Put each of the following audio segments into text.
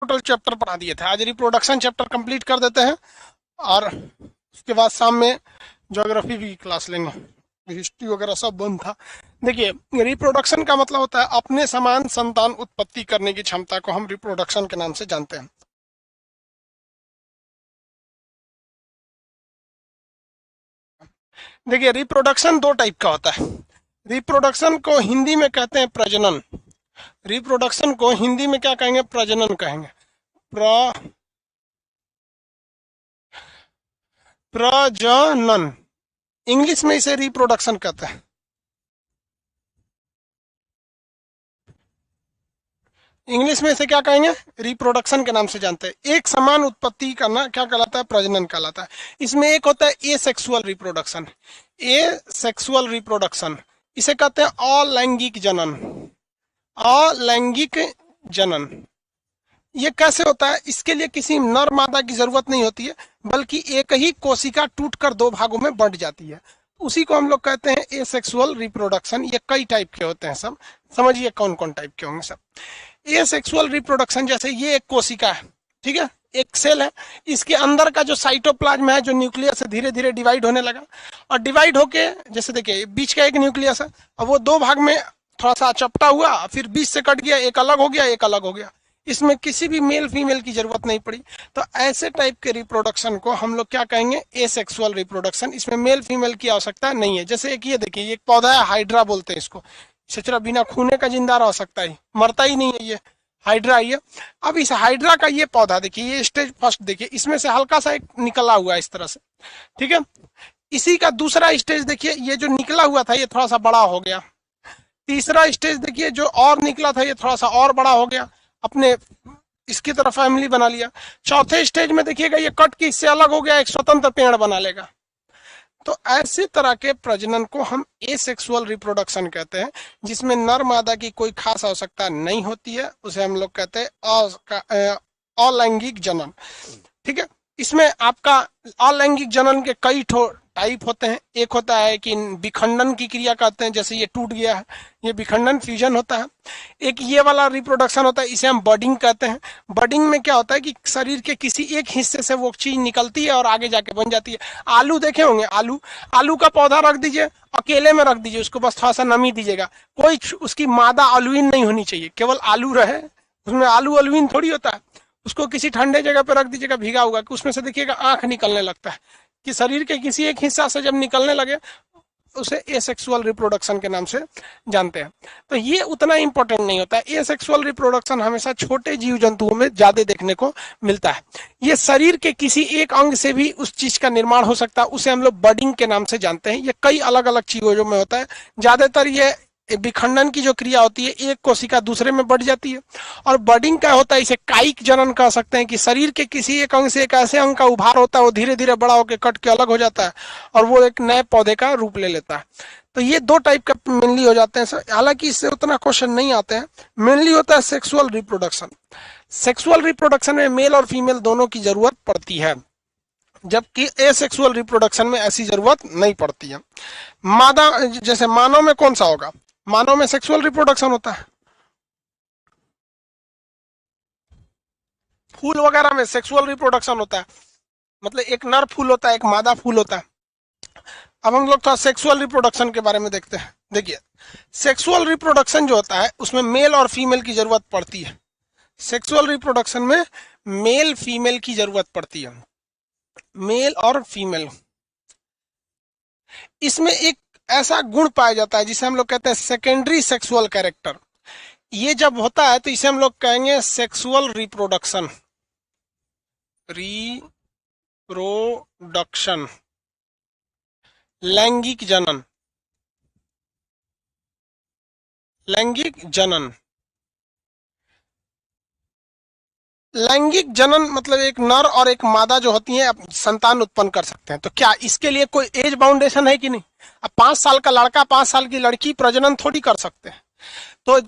Total chapter पढ़ा दिए थे, आज रिप्रोडक्शन चैप्टर कंप्लीट कर देते हैं और उसके बाद शाम में ज्योग्राफी भी क्लास लेंगे, हिस्ट्री वगैरह सब बंद था। देखिए, रिप्रोडक्शन का मतलब होता है अपने समान संतान उत्पत्ति करने की क्षमता को हम रिप्रोडक्शन के नाम से जानते हैं। देखिए, रिप्रोडक्शन दो टाइप का होता है। रिप्रोडक्शन को हिंदी में कहते हैं प्रजनन। रिप्रोडक्शन को हिंदी में क्या कहेंगे? प्रजनन कहेंगे। प्रजनन, इंग्लिश में इसे रिप्रोडक्शन कहते हैं। इंग्लिश में इसे क्या कहेंगे? रिप्रोडक्शन के नाम से जानते हैं। एक समान उत्पत्ति करना क्या कहलाता है? प्रजनन कहलाता है। इसमें एक होता है ए सेक्सुअल रिप्रोडक्शन। ए सेक्सुअल रिप्रोडक्शन इसे कहते हैं अलैंगिक जनन। अलैंगिक जनन ये कैसे होता है? इसके लिए किसी नर मादा की जरूरत नहीं होती है, बल्कि एक ही कोशिका टूटकर दो भागों में बंट जाती है। उसी को हम लोग कहते हैं ए सेक्सुअल रिप्रोडक्शन। ये कई टाइप के होते हैं, सब समझिए कौन कौन टाइप के होंगे सब। ए सेक्सुअल रिप्रोडक्शन, जैसे ये एक कोशिका है, ठीक है, एक सेल है, इसके अंदर का जो साइटोप्लाज्म है, जो न्यूक्लियस है, धीरे धीरे डिवाइड होने लगा और डिवाइड होके, जैसे देखिए बीच का एक न्यूक्लियस है, अब वो दो भाग में थोड़ा सा चपटा हुआ, फिर बीच से कट गया, एक अलग हो गया, एक अलग हो गया। इसमें किसी भी मेल फीमेल की जरूरत नहीं पड़ी। तो ऐसे टाइप के रिप्रोडक्शन को हम लोग क्या कहेंगे? Asexual reproduction. इसमें मेल फीमेल की आवश्यकता नहीं है। जैसे एक ये देखिए, ये एक पौधा है, हाइड्रा बोलते हैं इसको। सचरा बिना खूने का जिंदा रह सकता है, मरता ही नहीं है, ये हाइड्रा ये। अब इस हाइड्रा का ये पौधा देखिए, ये स्टेज फर्स्ट देखिए, इसमें से हल्का सा एक निकला हुआ है इस तरह से, ठीक है। इसी का दूसरा स्टेज देखिए, ये जो निकला हुआ था ये थोड़ा सा बड़ा हो गया। तीसरा स्टेज देखिए, जो और निकला था ये थोड़ा सा और बड़ा हो गया, अपने इसकी तरफ फैमिली बना लिया। चौथे स्टेज में देखिएगा, ये कट के इससे अलग हो गया, एक स्वतंत्र पेड़ बना लेगा। तो ऐसे तरह के प्रजनन को हम एसेक्सुअल रिप्रोडक्शन कहते हैं, जिसमें नर मादा की कोई खास आवश्यकता नहीं होती है। उसे हम लोग कहते हैं अलैंगिक जनन, ठीक है। इसमें आपका अलैंगिक जनन के कई टाइप होते हैं। एक होता है कि विखंडन की क्रिया कहते हैं, जैसे ये टूट गया है, ये विखंडन फ्यूजन होता है। एक ये वाला रिप्रोडक्शन होता है, इसे हम बडिंग कहते हैं। बडिंग में क्या होता है कि शरीर के किसी एक हिस्से से वो चीज निकलती है और आगे जाके बन जाती है। आलू देखे होंगे, आलू, आलू का पौधा रख दीजिए, अकेले में रख दीजिए, उसको बस थोड़ा सा नमी दीजिएगा, कोई उसकी मादा अलुइन नहीं होनी चाहिए, केवल आलू रहे, उसमें आलू अलुइन थोड़ी होता है। उसको किसी ठंडे जगह पर रख दीजिएगा, भीगा हुआ, कि उसमें से देखिएगा आंख निकलने लगता है, कि शरीर के किसी एक हिस्सा से जब निकलने लगे, उसे एसेक्सुअल रिप्रोडक्शन के नाम से जानते हैं। तो ये उतना इंपॉर्टेंट नहीं होता है। एसेक्सुअल रिप्रोडक्शन हमेशा छोटे जीव जंतुओं में ज्यादा देखने को मिलता है। ये शरीर के किसी एक अंग से भी उस चीज का निर्माण हो सकता है, उसे हम लोग बडिंग के नाम से जानते हैं। ये कई अलग अलग चीजों में होता है। ज्यादातर ये विखंडन की जो क्रिया होती है, एक कोशिका दूसरे में बढ़ जाती है। और बडिंग क्या होता है, इसे कायिक जनन कह सकते हैं, कि शरीर के किसी एक अंग से एक ऐसे अंग का उभार होता है, वो धीरे धीरे बड़ा होकर कट के अलग हो जाता है और वो एक नए पौधे का रूप ले लेता है। तो ये दो टाइप का मेनली हो जाते हैं। हालांकि इससे उतना क्वेश्चन नहीं आते हैं। मेनली होता है सेक्सुअल रिप्रोडक्शन। सेक्सुअल रिप्रोडक्शन में मेल और फीमेल दोनों की जरूरत पड़ती है, जबकि एसेक्सुअल रिप्रोडक्शन में ऐसी जरूरत नहीं पड़ती है। मादा, जैसे मानव में कौन सा होगा? मानव में सेक्सुअल रिप्रोडक्शन होता है। फूल वगैरह में सेक्सुअल रिप्रोडक्शन होता है, मतलब एक नर फूल होता है, एक मादा फूल होता है। अब हम लोग थोड़ा सेक्सुअल रिप्रोडक्शन के बारे में देखते हैं। देखिए, सेक्सुअल रिप्रोडक्शन जो होता है उसमें मेल और फीमेल की जरूरत पड़ती है। सेक्सुअल रिप्रोडक्शन में मेल फीमेल की जरूरत पड़ती है, मेल और फीमेल। इसमें एक ऐसा गुण पाया जाता है जिसे हम लोग कहते हैं सेकेंडरी सेक्सुअल कैरेक्टर। ये जब होता है तो इसे हम लोग कहेंगे सेक्सुअल रिप्रोडक्शन। रिप्रोडक्शन, लैंगिक जनन, लैंगिक जनन। लैंगिक जनन मतलब एक नर और एक मादा जो होती हैं संतान उत्पन्न कर सकते हैं। तो क्या इसके लिए कोई एज बाउंडेशन है कि नहीं? अब 5 साल का लड़का 5 साल की लड़की प्रजनन थोड़ी कर सकते हैं। तो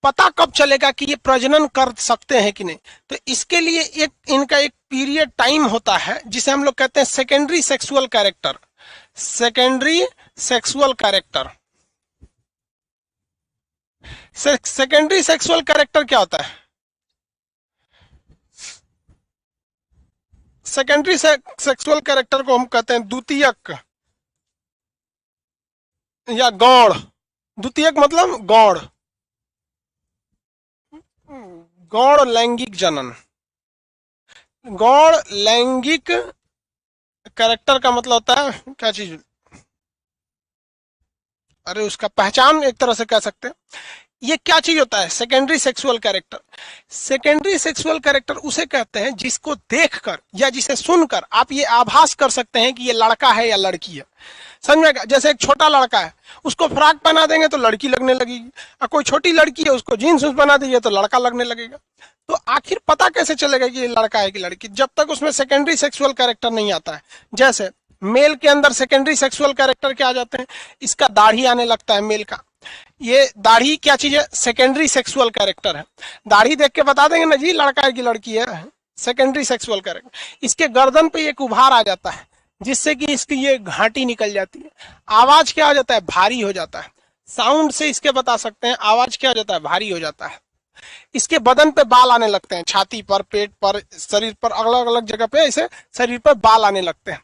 पता कब चलेगा कि ये प्रजनन कर सकते हैं कि नहीं? तो इसके लिए एक इनका एक पीरियड टाइम होता है जिसे हम लोग कहते हैं secondary sexual character. Secondary sexual character. Secondary sexual character क्या होता है? सेकेंडरी सेक्सुअल कैरेक्टर को हम कहते हैं द्वितीयक या गौण। द्वितीयक मतलब गौण, गौण लैंगिक जनन। गौण लैंगिक कैरेक्टर का मतलब होता है क्या चीज, अरे उसका पहचान एक तरह से कह सकते हैं। ये क्या चीज होता है secondary sexual character? Secondary sexual character उसे कहते हैं जिसको देखकर या जिसे सुनकर आप ये आभास कर सकते हैं कि ये लड़का है या लड़की है। समझ में? जैसे एक छोटा लड़का है, उसको फ्रॉक पहना देंगे तो लड़की लगने लगेगी, और कोई छोटी लड़की है उसको जीन्स बना दीजिए तो लड़का लगने लगेगा। तो आखिर पता कैसे चलेगा कि ये लड़का है कि लड़की, जब तक उसमें सेकेंडरी सेक्सुअल कैरेक्टर नहीं आता है। जैसे मेल के अंदर सेकेंडरी सेक्सुअल कैरेक्टर क्या आ जाते हैं, इसका दाढ़ी आने लगता है मेल का। ये दाढ़ी क्या चीज है, सेकेंडरी सेक्सुअल कैरेक्टर है। दाढ़ी देख के बता देंगे ना जी लड़का है कि लड़की है, सेकेंडरी सेक्सुअल कैरेक्टर। इसके गर्दन पे एक उभार आ जाता है जिससे कि इसकी ये घाटी निकल जाती है। आवाज क्या हो जाता है, भारी हो जाता है। साउंड से इसके बता सकते हैं आवाज क्या हो जाता है, भारी हो जाता है। इसके बदन पे बाल आने लगते हैं, छाती पर, पेट पर, शरीर पर, अलग अलग जगह पे ऐसे शरीर पर बाल आने लगते हैं।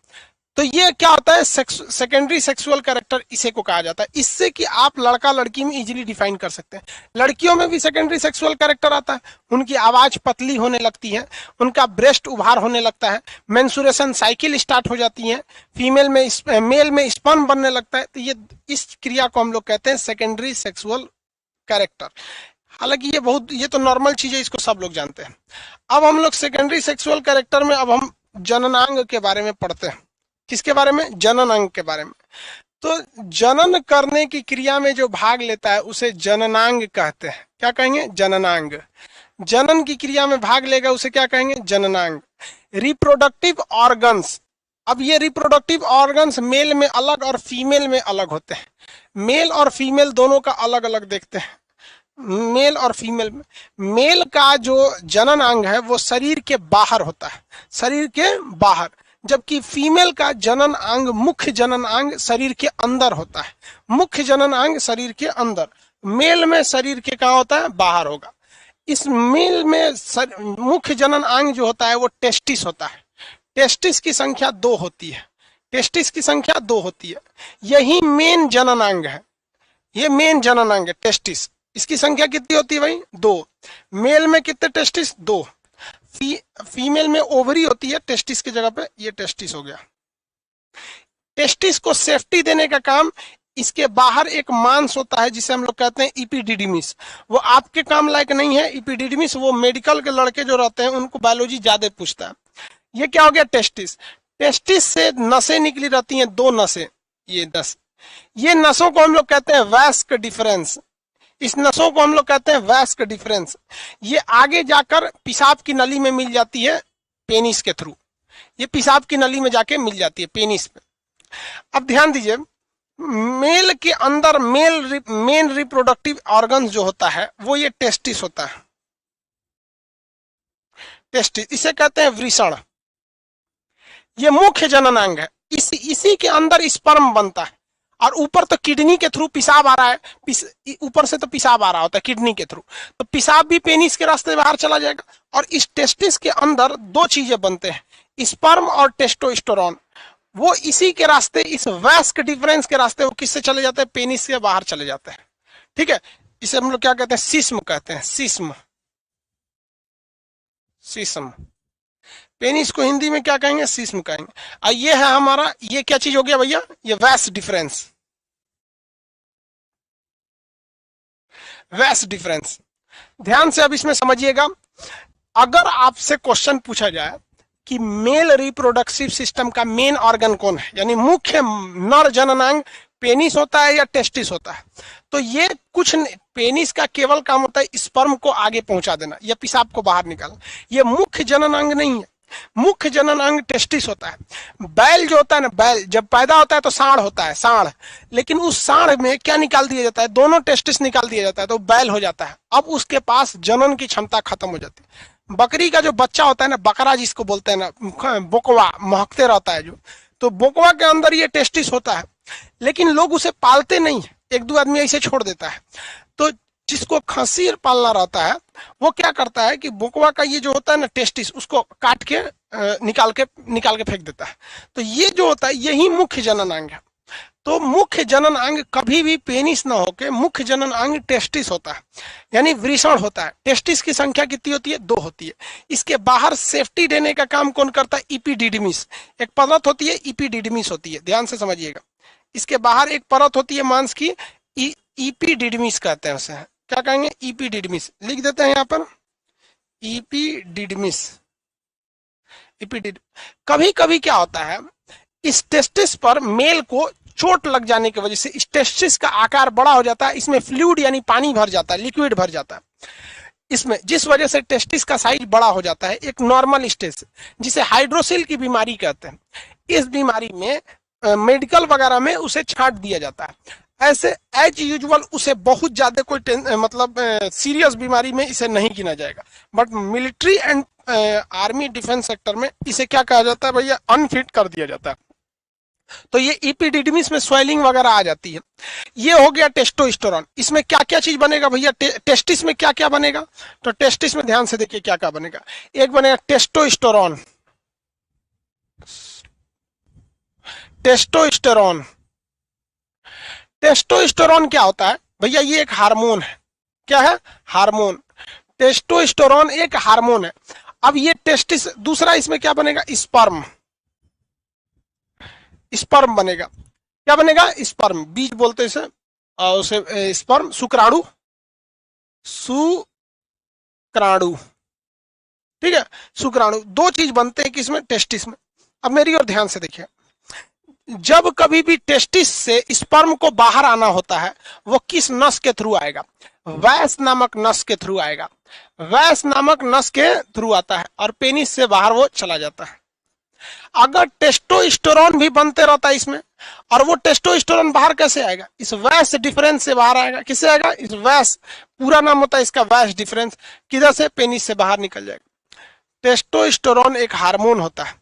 तो ये क्या होता है सेकेंडरी सेक्सुअल कैरेक्टर, इसे को कहा जाता है। इससे कि आप लड़का लड़की में इजीली डिफाइन कर सकते हैं। लड़कियों में भी सेकेंडरी सेक्सुअल कैरेक्टर आता है, उनकी आवाज पतली होने लगती है, उनका ब्रेस्ट उभार होने लगता है, मेंसुरेशन साइकिल स्टार्ट हो जाती है, फीमेल में मेल में स्पर्म बनने लगता है। तो ये इस क्रिया को हम लोग कहते हैं सेकेंडरी सेक्सुअल कैरेक्टर। हालांकि ये तो नॉर्मल चीज है, इसको सब लोग जानते हैं। अब हम लोग सेकेंडरी सेक्सुअल कैरेक्टर में अब हम जननांग के बारे में पढ़ते हैं। किसके बारे में, जननांग के बारे में। तो जनन करने की क्रिया में जो भाग लेता है उसे जननांग कहते हैं। क्या कहेंगे, जननांग। जनन की क्रिया में भाग लेगा उसे क्या कहेंगे, जननांग। रिप्रोडक्टिव ऑर्गन्स, अब ये रिप्रोडक्टिव ऑर्गन्स मेल में अलग और फीमेल में अलग होते हैं। मेल और फीमेल दोनों का अलग अलग देखते हैं। मेल और फीमेल में मेल का जो जनन अंग है वो शरीर के बाहर होता है, शरीर के बाहर, जबकि फीमेल का जनन अंग, मुख्य जनन अंग शरीर के अंदर होता है। मुख्य जनन अंग शरीर के अंदर, मेल में शरीर के कहाँ होता है, बाहर होगा। इस मेल में मुख्य जनन अंग जो होता है वो टेस्टिस होता है। टेस्टिस की संख्या 2 होती है, टेस्टिस की संख्या 2 होती है। यही मेन जनन अंग है, ये मेन जनन अंग है टेस्टिस। इसकी संख्या कितनी होती है भाई, 2। मेल में कितने टेस्टिस, 2। फीमेल में ओवरी होती है टेस्टिस की जगह पे, ये टेस्टिस हो गया। टेस्टिस को सेफ्टी देने का काम, इसके बाहर एक मांस होता है जिसे हम लोग कहते हैं इपिडिडिमिस। वो आपके काम लायक नहीं है इपिडिडिमिस, वो मेडिकल के लड़के जो रहते हैं उनको बायोलॉजी ज्यादा पूछता है। ये क्या हो गया, टेस्टिस। टेस्टिस से नसें निकली रहती हैं, 2 नसें, ये नसों को हम लोग कहते हैं वैस्क डिफरेंस। इस नसों को हम लोग कहते हैं वैस्क डिफरेंस। ये आगे जाकर पेशाब की नली में मिल जाती है पेनिस के थ्रू, ये पेशाब की नली में जाके मिल जाती है पेनिस पे। अब ध्यान दीजिए, मेल के अंदर मेन रिप्रोडक्टिव ऑर्गन जो होता है वो ये टेस्टिस होता है। टेस्टिस, इसे कहते हैं वृषण। ये मुख्य जननांग है, इसी के अंदर स्पर्म बनता है, और ऊपर तो किडनी के थ्रू पेशाब आ रहा है, ऊपर से तो पेशाब आ रहा होता है किडनी के थ्रू, तो पेशाब भी पेनिस के रास्ते बाहर चला जाएगा। और इस टेस्टिस के अंदर 2 चीजें बनते हैं, स्पर्म और टेस्टोस्टेरोन। वो इसी के रास्ते, इस वैस्क डिफरेंस के रास्ते वो किससे चले जाते हैं, पेनिस से बाहर चले जाते हैं। ठीक है, इसे हम लोग क्या कहते हैं, सिस्म कहते हैं, सिस्म। सिस्म, पेनिस को हिंदी में क्या कहेंगे, सिस्म कहेंगे। और ये है हमारा, ये क्या चीज हो गया भैया, ये वैस्ट डिफरेंस। वैस्ट डिफरेंस, ध्यान से अब इसमें समझिएगा। अगर आपसे क्वेश्चन पूछा जाए कि मेल रिप्रोडक्टिव सिस्टम का मेन ऑर्गन कौन है, यानी मुख्य नर जननांग पेनिस होता है या टेस्टिस होता है, तो ये कुछ पेनिस का केवल काम होता है स्पर्म को आगे पहुंचा देना या पेशाब को बाहर निकालना। ये मुख्य जननांग नहीं है, मुख्य जनन अंग टेस्टिस होता है। बैल जो होता है ना, बैल जब पैदा होता है तो साढ़ होता है, साढ़, लेकिन उस साढ़ में क्या निकाल दिया जाता है, दोनों टेस्टिस निकाल दिया जाता है, तो बैल हो जाता है। अब उसके पास जनन की क्षमता खत्म हो जाती है। बकरी का जो बच्चा होता है ना, बकरा जिसको बोलते हैं ना, बोकवा, महकते रहता है जो, तो बोकवा के अंदर ये टेस्टिस होता है, लेकिन लोग उसे पालते नहीं, 1-2 आदमी ऐसे छोड़ देता है। तो जिसको खंसीर पालना रहता है वो क्या करता है कि बोकवा का ये जो होता है ना टेस्टिस, उसको काट के निकाल के फेंक देता है। तो ये जो होता है यही मुख्य जनन अंग है। तो मुख्य जनन अंग कभी भी पेनिस ना होके मुख्य जनन अंग टेस्टिस होता है, यानी वृषण होता है। टेस्टिस की संख्या कितनी होती है? 2 होती है। इसके बाहर सेफ्टी देने का काम कौन करता है? इपीडिडमिस। एक परत होती है, इपीडिडमिस होती है, ध्यान से समझिएगा। इसके बाहर एक परत होती है मांस की, इपीडिडमिस कहते हैं उसे। क्या कहेंगे? इपीडिडमिस। लिख देते हैं यहाँ पर इपीडिडमिस। कभी कभी क्या होता है, इस टेस्टिस पर मेल को चोट लग जाने की वजह से इस टेस्टिस का आकार बड़ा हो जाता है, इसमें फ्लूइड यानी पानी भर जाता है, लिक्विड भर जाता है इसमें, जिस वजह से टेस्टिस का साइज बड़ा हो जाता है एक नॉर्मल स्टेज, जिसे हाइड्रोसिल की बीमारी कहते हैं। इस बीमारी में मेडिकल वगैरह में उसे छांट दिया जाता है। ऐसे एज यूजुअल उसे बहुत ज्यादा कोई मतलब सीरियस बीमारी में इसे नहीं गिना जाएगा, but military and army defence sector में इसे क्या कहा जाता है भैया? अनफिट कर दिया जाता है। तो ये इपीडिडमिस में स्वेलिंग वगैरह आ जाती है। ये हो गया टेस्टोस्टेरोन। इसमें क्या क्या चीज बनेगा भैया? टेस्टिस में क्या क्या बनेगा? तो टेस्टिस में ध्यान से देखिए क्या क्या बनेगा। एक बनेगा टेस्टोस्टेरोन। टेस्टोस्टेरोन, टेस्टोस्टेरोन क्या होता है भैया? ये एक हार्मोन है। क्या है? हार्मोन। टेस्टोस्टेरोन एक हार्मोन है। अब ये टेस्टिस, दूसरा इसमें क्या बनेगा? स्पर्म। स्पर्म बनेगा। क्या बनेगा? स्पर्म, बीज बोलते हैं इसे, उसे स्पर्म, शुक्राणु, शुक्राणु, ठीक है, शुक्राणु। 2 चीज बनते हैं किसमें? टेस्टिस में। अब मेरी ओर ध्यान से देखिए, जब कभी भी टेस्टिस से स्पर्म को बाहर आना होता है वो किस नस के थ्रू आएगा? वैस नामक नस के थ्रू आएगा। वैस नामक नस के थ्रू आता है और पेनिस से बाहर वो चला जाता है। अगर टेस्टोस्टेरोन भी बनते रहता है इसमें, और वो टेस्टोस्टेरोन बाहर कैसे आएगा? इस वैस डिफरेंस से बाहर आएगा। किससे आएगा? इस वैस, पूरा नाम होता है इसका वैस डिफरेंस। किधर से? पेनिस से बाहर निकल जाएगा। टेस्टोस्टेरोन एक हार्मोन होता है,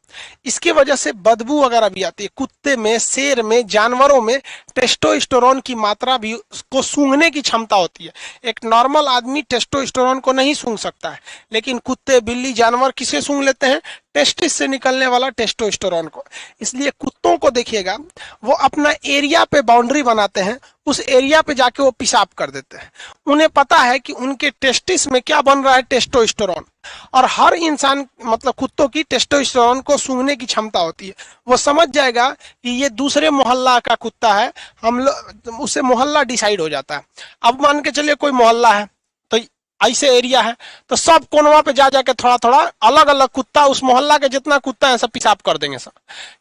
इसकी वजह से बदबू वगैरह भी आती है। कुत्ते में, शेर में, जानवरों में टेस्टोस्टेरोन की मात्रा भी, को सूंघने की क्षमता होती है। एक नॉर्मल आदमी टेस्टोस्टेरोन को नहीं सूंघ सकता है, लेकिन कुत्ते, बिल्ली, जानवर किसे सूंघ लेते हैं? टेस्टिस से निकलने वाला टेस्टोस्टेरोन को। इसलिए कुत्तों को देखिएगा, वो अपना एरिया पे बाउंड्री बनाते हैं, उस एरिया पे जाके वो पेशाब कर देते हैं। उन्हें पता है कि उनके टेस्टिस में क्या बन रहा है? टेस्टोस्टेरोन। और हर इंसान, मतलब कुत्तों की टेस्टोस्टेरोन को सूंघने की क्षमता होती है। वो समझ जाएगा कि ये दूसरे मोहल्ला का कुत्ता है, हम लोग, उससे मोहल्ला डिसाइड हो जाता है। अब मान के चलिए कोई मोहल्ला है, तो ऐसे एरिया है, तो सब कोनवा पे जा जाके थोड़ा थोड़ा अलग अलग कुत्ता, उस मोहल्ला के जितना कुत्ता है सब पेशाब कर देंगे सब,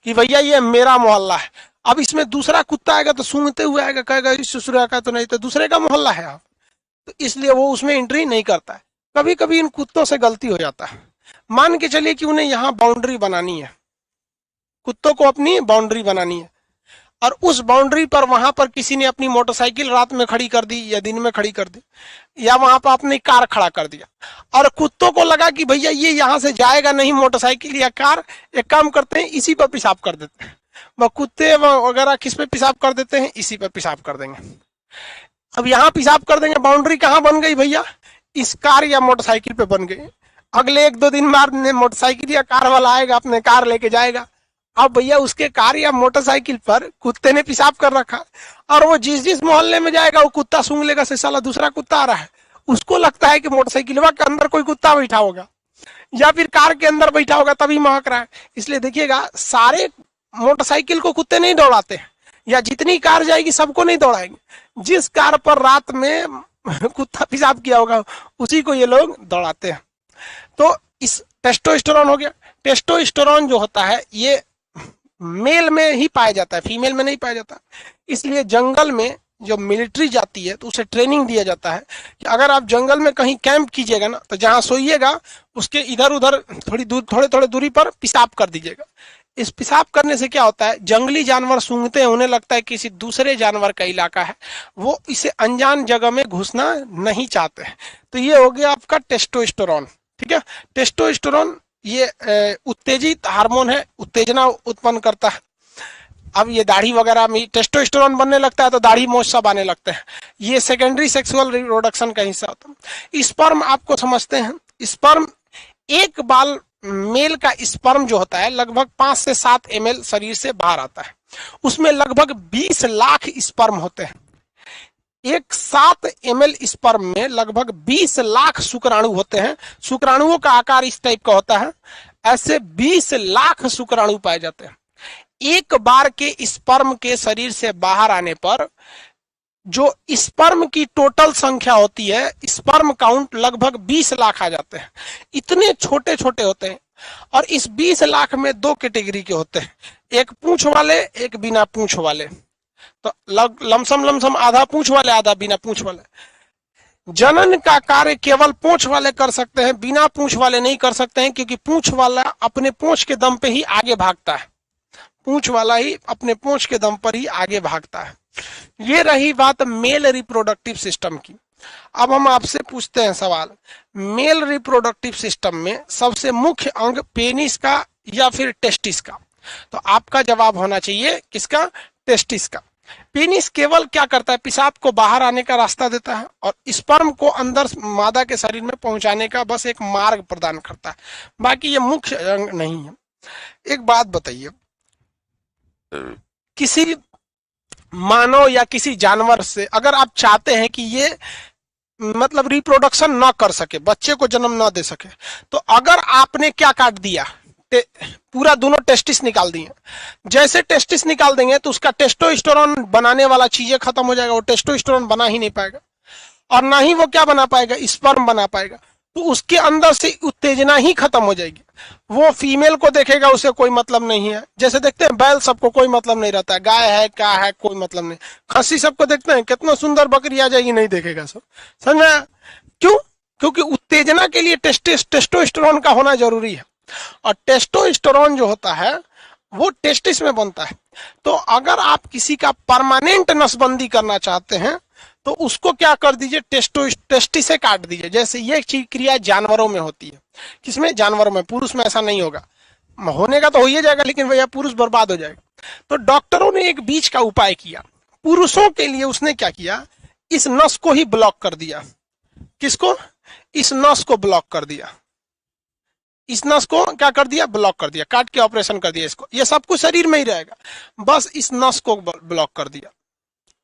कि भैया ये मेरा मोहल्ला है। अब इसमें दूसरा कुत्ता आएगा तो सूंघते हुए आएगा, कहेगा इस ससुरा का तो नहीं, तो दूसरे का मोहल्ला है आप, तो इसलिए वो उसमें एंट्री नहीं करता है। कभी कभी इन कुत्तों से गलती हो जाता है। मान के चलिए कि उन्हें यहाँ बाउंड्री बनानी है, कुत्तों को अपनी बाउंड्री बनानी है, और उस बाउंड्री पर वहां पर किसी ने अपनी मोटरसाइकिल रात में खड़ी कर दी या दिन में खड़ी कर दी, या वहां पर अपनी कार खड़ा कर दिया, और कुत्तों को लगा कि भैया ये यहाँ से जाएगा नहीं मोटरसाइकिल या कार, एक काम करते हैं इसी पर पेशाब कर देते हैं। वह कुत्ते वगैरह किस पे पेशाब कर देते हैं? इसी पर पेशाब कर देंगे। अब यहाँ पेशाब कर देंगे, बाउंड्री कहाँ बन गई भैया? इस कार या मोटरसाइकिल पे बन गई। अगले 1-2 दिन बाद मोटरसाइकिल या कार वाला आएगा, अपने कार लेके जाएगा। अब भैया उसके कार या मोटरसाइकिल पर कुत्ते ने पेशाब कर रखा, और वो जिस जिस मोहल्ले में जाएगा वो कुत्ता सूंघ लेगा, से साला दूसरा कुत्ता आ रहा है। उसको लगता है कि मोटरसाइकिल के अंदर कोई कुत्ता बैठा होगा, या फिर कार के अंदर बैठा होगा तभी महक रहा है। इसलिए देखिएगा, सारे मोटरसाइकिल को कुत्ते नहीं दौड़ाते हैं, या जितनी कार जाएगी सबको नहीं दौड़ाएंगे। जिस कार पर रात में कुत्ता पेशाब किया होगा उसी को ये लोग दौड़ाते हैं। तो इस टेस्टोस्टेरोन हो गया। टेस्टोस्टेरोन जो होता है ये मेल में ही पाया जाता है, फीमेल में नहीं पाया जाता। इसलिए जंगल में जो मिलिट्री जाती है तो उसे ट्रेनिंग दिया जाता है कि अगर आप जंगल में कहीं कैंप कीजिएगा ना, तो जहां सोइएगा उसके इधर उधर थोड़े थोड़े दूरी पर पेशाब कर दीजिएगा। इस पेशाब करने से क्या होता है, जंगली जानवर सूंघते हैं, उन्हें लगता है किसी दूसरे जानवर का इलाका है, वो इसे अनजान जगह में घुसना नहीं चाहते हैं। तो ये हो गया आपका टेस्टोस्टेरोन। ठीक है, टेस्टोस्टेरोन ये उत्तेजित हार्मोन है, उत्तेजना उत्पन्न करता है। अब ये दाढ़ी वगैरह में टेस्टोस्टेरोन बनने लगता है तो दाढ़ी मोछ सब आने लगते हैं, ये सेकेंडरी सेक्सुअल रिप्रोडक्शन का हिस्सा होता है। स्पर्म आपको समझते हैं, स्पर्म एक बाल मेल का स्पर्म जो होता है लगभग 5 से 7 ml शरीर से बाहर आता है, उसमें लगभग 20 लाख स्पर्म होते हैं। एक 7 ml स्पर्म में लगभग 20 लाख शुक्राणु होते हैं। शुक्राणुओं का आकार इस टाइप का होता है, ऐसे 20 लाख शुक्राणु पाए जाते हैं। एक बार के स्पर्म के शरीर से बाहर आने पर जो स्पर्म की टोटल संख्या होती है, स्पर्म काउंट लगभग 20 लाख आ जाते हैं। इतने छोटे छोटे होते हैं। और इस 20 लाख में 2 कैटेगरी के होते हैं, एक पूंछ वाले, एक बिना पूंछ वाले। तो लमसम आधा पूंछ वाले, आधा बिना पूंछ वाले। जनन का कार्य केवल पूंछ वाले कर सकते हैं, बिना पूंछ वाले नहीं कर सकते हैं, क्योंकि पूंछ वाला अपने पूंछ के दम पे ही आगे भागता है। पूंछ वाला ही अपने पूंछ के दम पर ही आगे भागता है। ये रही बात मेल रिप्रोडक्टिव सिस्टम की। अब हम आपसे पूछते हैं सवाल, मेल रिप्रोडक्टिव सिस्टम में सबसे मुख्य अंग पेनिस का या फिर टेस्टिस का? तो आपका जवाब होना चाहिए किसका? टेस्टिस का। पेनिस केवल क्या करता है? पेशाब को बाहर आने का रास्ता देता है और स्पर्म को अंदर मादा के शरीर में पहुंचाने का बस एक मार्ग प्रदान करता है, बाकी ये मुख्य अंग नहीं है। एक बात बताइए, किसी मानव या किसी जानवर से अगर आप चाहते हैं कि ये मतलब रिप्रोडक्शन ना कर सके, बच्चे को जन्म ना दे सके, तो अगर आपने क्या काट दिया, पूरा दोनों टेस्टिस निकाल दिए, जैसे टेस्टिस निकाल देंगे तो उसका टेस्टोस्टेरोन बनाने वाला चीजें खत्म हो जाएगा, वो टेस्टोस्टेरोन बना ही नहीं पाएगा और ना ही वो क्या बना पाएगा, स्पर्म बना पाएगा। तो उसके अंदर से उत्तेजना ही खत्म हो जाएगी। वो फीमेल को देखेगा, उसे कोई मतलब नहीं है। जैसे देखते हैं बैल, सबको कोई मतलब नहीं रहता है, गाय है क्या है कोई मतलब नहीं। खस्सी सबको देखते हैं, कितना सुंदर बकरी आ जाएगी, नहीं देखेगा सब। समझ में? क्यों? क्योंकि उत्तेजना के लिए टेस्टोस्टेरोन का होना जरूरी है और टेस्टोस्टेरोन जो होता है वो टेस्टिस में बनता है। तो अगर आप किसी का परमानेंट नसबंदी करना चाहते हैं तो उसको क्या कर दीजिए, टेस्टिस से काट दीजिए। जैसे ये क्रिया जानवरों में होती है। किसमें? जानवरों में। पुरुष में ऐसा नहीं होगा, होने का तो हो ही जाएगा, लेकिन भैया पुरुष बर्बाद हो जाएगा। तो डॉक्टरों ने एक बीच का उपाय किया पुरुषों के लिए। उसने क्या किया, इस नस को ही ब्लॉक कर दिया। किसको? इस नस को ब्लॉक कर दिया। इस नस को क्या कर दिया? ब्लॉक कर दिया, काट के ऑपरेशन कर दिया इसको। ये सब कुछ शरीर में ही रहेगा, बस इस नस को ब्लॉक कर दिया।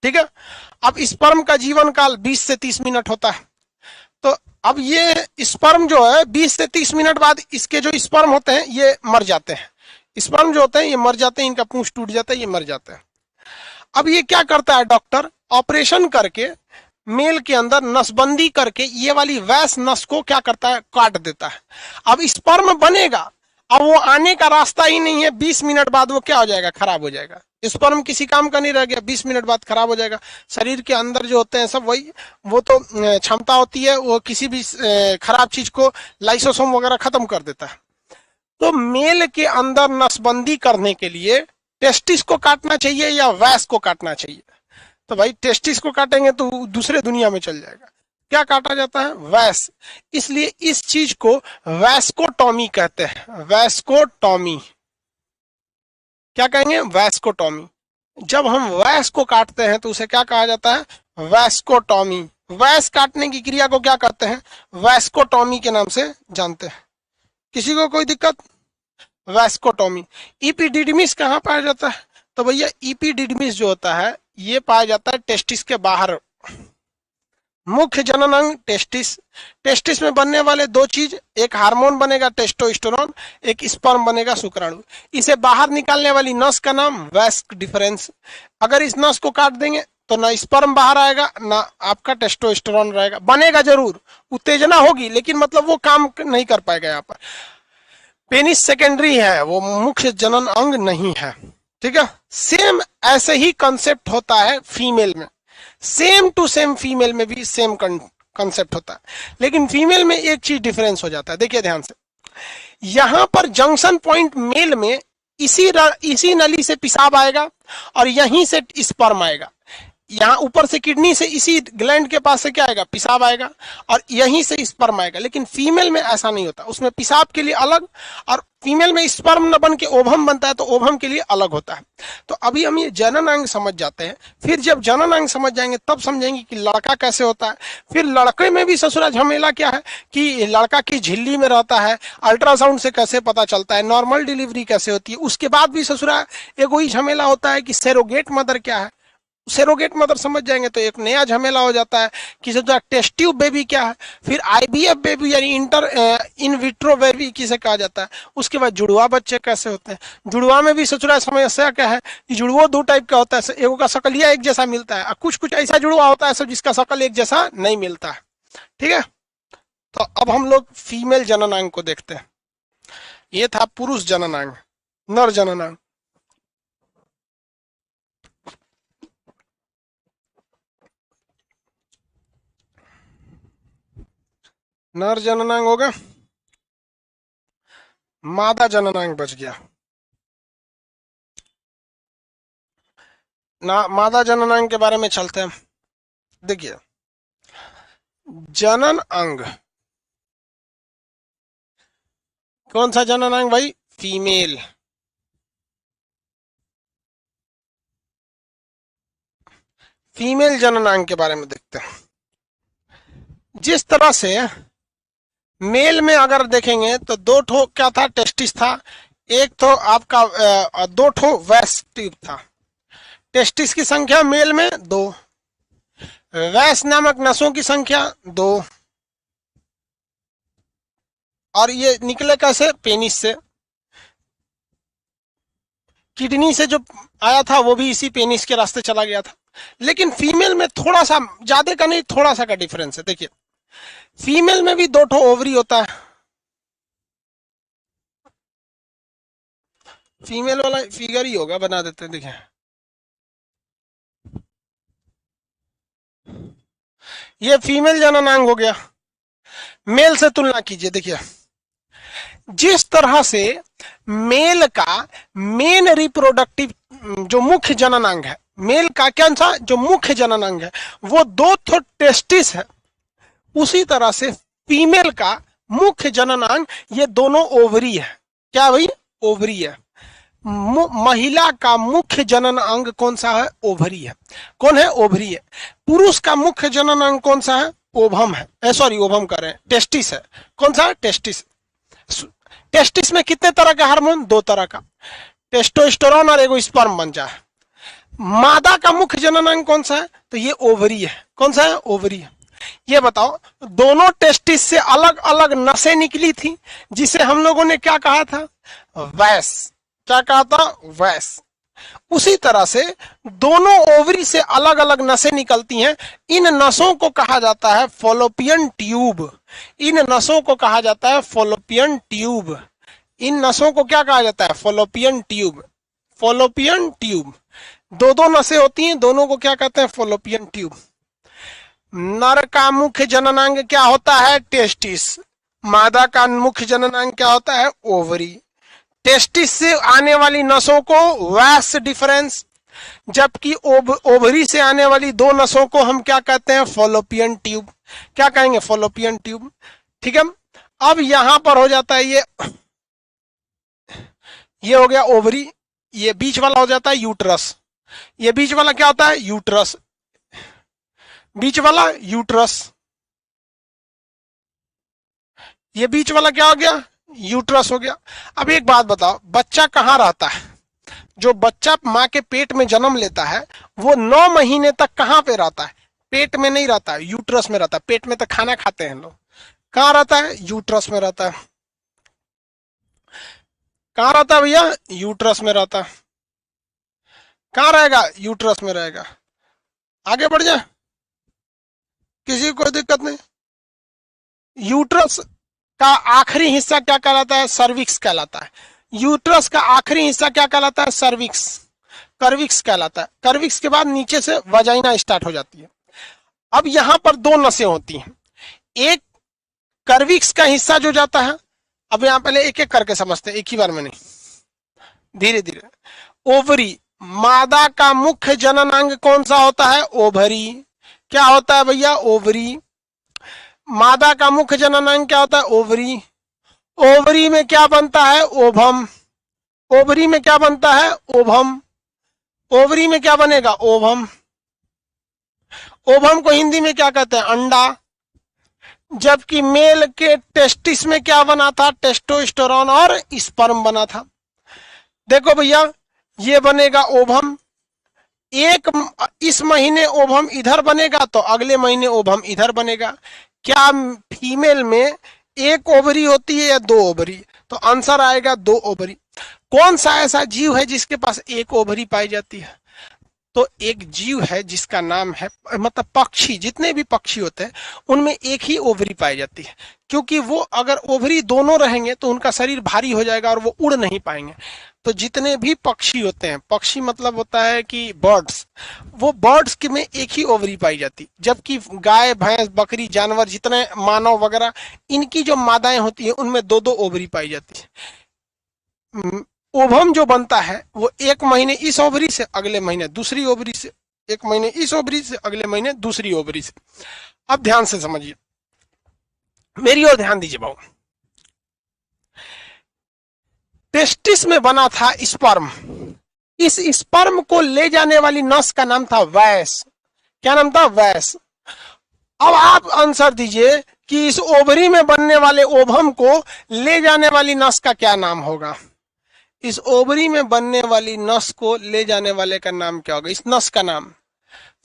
ठीक है। अब स्पर्म का जीवन काल 20 से 30 मिनट होता है। तो अब ये स्पर्म जो है 20 से 30 मिनट बाद इसके जो स्पर्म होते हैं ये मर जाते हैं। स्पर्म जो होते हैं ये मर जाते हैं, इनका पूंछ टूट जाता है, ये मर जाते हैं। अब ये क्या करता है डॉक्टर, ऑपरेशन करके मेल के अंदर नसबंदी करके ये वाली वैस नस को क्या करता है, काट देता है। अब स्पर्म बनेगा, अब वो आने का रास्ता ही नहीं है। 20 मिनट बाद वो क्या हो जाएगा, खराब हो जाएगा। स्पर्म किसी काम का नहीं रह गया, 20 मिनट बाद खराब हो जाएगा। शरीर के अंदर जो होते हैं सब वही, वो तो क्षमता होती है, वो किसी भी खराब चीज को लाइसोसोम वगैरह खत्म कर देता है। तो मेल के अंदर नसबंदी करने के लिए टेस्टिस को काटना चाहिए या वैस को काटना चाहिए? तो भाई टेस्टिस को काटेंगे तो दूसरे दुनिया में चल जाएगा। क्या काटा जाता है? वैस। इसलिए इस चीज को वैस्कोटॉमी कहते हैं। वैस्कोटॉमी क्या कहेंगे? वैस्कोटॉमी। जब हम वैस को काटते हैं तो उसे क्या कहा जाता है? वैस्कोटॉमी। वैस काटने की क्रिया को क्या कहते हैं? वैस्कोटॉमी के नाम से जानते हैं। किसी को कोई दिक्कत? वैस्कोटॉमी। इपिडिडमिस कहाँ पाया जाता है? तो भैया इपिडिडमिस जो होता है ये पाया जाता है टेस्टिस के बाहर। मुख्य जनन अंग टेस्टिस। टेस्टिस में बनने वाले 2 चीज, एक हार्मोन बनेगा टेस्टोस्टेरोन, एक स्पर्म बनेगा शुक्राणु। इसे बाहर निकालने वाली नस का नाम वैस डिफरेंस। अगर इस नस को काट देंगे तो ना स्पर्म बाहर आएगा ना आपका टेस्टोस्टेरोन रहेगा। बनेगा जरूर, उत्तेजना होगी, लेकिन मतलब वो काम नहीं कर पाएगा। यहाँ पर पेनिस सेकेंडरी है, वो मुख्य जनन अंग नहीं है। ठीक है। सेम ऐसे ही कंसेप्ट होता है फीमेल में। सेम टू सेम फीमेल में भी सेम कंसेप्ट होता है, लेकिन फीमेल में एक चीज डिफरेंस हो जाता है। देखिए ध्यान से, यहां पर जंक्शन पॉइंट मेल में इसी नली से पेशाब आएगा और यहीं से स्पर्म आएगा। यहाँ ऊपर से किडनी से इसी ग्लैंड के पास से क्या आएगा, पेशाब आएगा, और यहीं से स्पर्म आएगा। लेकिन फीमेल में ऐसा नहीं होता, उसमें पेशाब के लिए अलग, और फीमेल में स्पर्म न बन के ओवम बनता है तो ओवम के लिए अलग होता है। तो अभी हम ये जननांग समझ जाते हैं, फिर जब जननांग समझ जाएंगे तब समझेंगे कि लड़का कैसे होता है। फिर लड़के में भी ससुरा झमेला क्या है कि लड़का की झिल्ली में रहता है, अल्ट्रासाउंड से कैसे पता चलता है, नॉर्मल डिलीवरी कैसे होती है। उसके बाद भी ससुरा एक वही झमेला होता है कि सेरोगेट मदर क्या है। सेरोगेट मदर समझ जाएंगे तो एक नया झमेला हो जाता है कि ससुरा टेस्ट ट्यूब बेबी क्या है। फिर आईवीएफ बेबी यानी इन विट्रो बेबी किसे कहा जाता है। उसके बाद जुड़वा बच्चे कैसे होते हैं। जुड़वा में भी ससुरा समस्या क्या है कि जुड़वा दो टाइप का होता है, एगो का शकलिया एक जैसा मिलता है और कुछ कुछ ऐसा जुड़वा होता है सब जिसका शकल एक जैसा नहीं मिलता है। ठीक है, तो अब हम लोग फीमेल जननांग को देखते हैं। ये था पुरुष जननांग, नर जननांग। नर जननांग होगा, मादा जननांग बच गया ना। मादा जननांग के बारे में चलते हैं। देखिए, जनन अंग कौन सा जननांग भाई, फीमेल। फीमेल जननांग के बारे में देखते हैं। जिस तरह से मेल में अगर देखेंगे तो दो ठो क्या था, टेस्टिस था, एक तो आपका दो ठो वैस ट्यूब था। टेस्टिस की संख्या मेल में 2, वैस नामक नसों की संख्या 2, और ये निकले कैसे, पेनिस से। किडनी से जो आया था वो भी इसी पेनिस के रास्ते चला गया था। लेकिन फीमेल में थोड़ा सा, ज्यादा का नहीं थोड़ा सा का डिफरेंस है। देखिए, फीमेल में भी 2 ठो ओवरी होता है। फीमेल वाला फिगर ही होगा, बना देते हैं। देखिए, ये फीमेल जननांग हो गया। मेल से तुलना कीजिए। देखिए, जिस तरह से मेल का मेन रिप्रोडक्टिव जो मुख्य जननांग है, मेल का क्या सा जो मुख्य जननांग है वो 2 ठो टेस्टिस है, उसी तरह से फीमेल का मुख्य जननांग ये दोनों ओवरी है। क्या भाई, ओवरी है। महिला का मुख्य जनन अंग कौन सा है, ओवरी है। कौन है, ओवरी है। पुरुष का मुख्य जनन अंग कौन सा है, ओवम है। सॉरी, ओवम कर रहे हैं, टेस्टिस है। कौन सा है, टेस्टिस। टेस्टिस में कितने तरह का हार्मोन, 2 तरह का, टेस्टोस्टेरोन और एगो स्पर्म बन जाए। मादा का मुख्य जनन अंग कौन सा है, तो ये ओवरी है। कौन सा है, ओवरी है। ये बताओ, दोनों टेस्टिस से अलग अलग नसें निकली थी जिसे हम लोगों ने क्या कहा था, वैस। क्या कहा था, वैस। उसी तरह से दोनों ओवरी से अलग अलग नसें निकलती हैं। इन नसों को कहा जाता है फॉलोपियन ट्यूब। इन नसों को कहा जाता है फॉलोपियन ट्यूब। इन नसों को क्या कहा जाता है, फॉलोपियन ट्यूब। फॉलोपियन ट्यूब, 2 नसें होती हैं, दोनों को क्या कहते हैं, फॉलोपियन ट्यूब। नर का मुख्य जननांग क्या होता है, टेस्टिस। मादा का मुख्य जननांग क्या होता है, ओवरी। टेस्टिस से आने वाली नसों को वैस डिफरेंस, जबकि ओवरी से आने वाली 2 नसों को हम क्या कहते हैं, फॉलोपियन ट्यूब। क्या कहेंगे, फॉलोपियन ट्यूब। ठीक है, अब यहां पर हो जाता है ये हो गया ओवरी, ये बीच वाला हो जाता है यूट्रस। ये बीच वाला क्या होता है, यूट्रस। बीच वाला यूट्रस, ये बीच वाला क्या हो गया, यूट्रस हो गया। अब एक बात बताओ, बच्चा कहाँ रहता है, जो बच्चा माँ के पेट में जन्म लेता है वो 9 महीने तक कहाँ पे रहता है, पेट में नहीं रहता है, यूट्रस में रहता है। पेट में तो खाना खाते हैं लोग, कहाँ रहता है, यूट्रस में रहता है। कहाँ रहता है भैया, यूट्रस में रहता है। कहाँ रहेगा, यूट्रस में रहेगा। आगे बढ़ जाए, किसी को कोई दिक्कत नहीं। यूट्रस का आखिरी हिस्सा क्या कहलाता है, सर्विक्स कहलाता है। यूट्रस का आखिरी हिस्सा क्या कहलाता है, सर्विक्स, कर्विक्स कहलाता है। कर्विक्स के बाद नीचे से वजाइना स्टार्ट हो जाती है। अब यहां पर 2 नसें होती हैं, एक कर्विक्स का हिस्सा जो जाता है, अब यहां पहले एक एक करके समझते हैं, एक ही बार में नहीं, धीरे धीरे। ओवरी, मादा का मुख्य जननांग कौन सा होता है? ओवरी। क्या होता है भैया? ओवरी। मादा का मुख्य जननांग क्या होता है? ओवरी। ओवरी में क्या बनता है? ओवम। ओवरी में क्या बनता है? ओवम। ओवरी में क्या बनेगा? ओवम। ओवम को हिंदी में क्या कहते हैं? अंडा। जबकि मेल के टेस्टिस में क्या बना था? टेस्टोस्टेरोन और स्पर्म बना था। देखो भैया, ये बनेगा ओवम। इस महीने ओवम इधर बनेगा तो अगले महीने ओवम इधर बनेगा। क्या फीमेल में एक ओवरी होती है या दो ओवरी? तो आंसर आएगा दो ओवरी। कौन सा ऐसा जीव है जिसके पास एक ओवरी पाई जाती है? तो एक जीव है जिसका नाम है, मतलब पक्षी, जितने भी पक्षी होते हैं उनमें एक ही ओवरी पाई जाती है, क्योंकि वो अगर ओवरी दोनों रहेंगे तो उनका शरीर भारी हो जाएगा और वो उड़ नहीं पाएंगे। तो जितने भी पक्षी होते हैं, पक्षी मतलब होता है कि बर्ड्स, वो बर्ड्स के में एक ही ओवरी पाई जाती, जबकि गाय, भैंस, बकरी, जानवर, जितने मानव वगैरह, इनकी जो मादाएं होती है उनमें दो दो ओवरी पाई जाती है। ओवम जो बनता है वो एक महीने इस ओवरी से, अगले महीने दूसरी ओवरी से, एक महीने इस ओवरी से, अगले महीने दूसरी ओवरी से। अब ध्यान से समझिए, मेरी ओर ध्यान दीजिए बाबू। टेस्टिस में बना था स्पर्म। इस स्पर्म को ले जाने वाली नस का नाम था वैस। क्या नाम था? वैस। अब आप आंसर दीजिए कि इस ओवरी में बनने वाले ओवम को ले जाने वाली नस का क्या नाम होगा? इस ओवरी में बनने वाली नस को ले जाने वाले का नाम क्या होगा? इस नस का नाम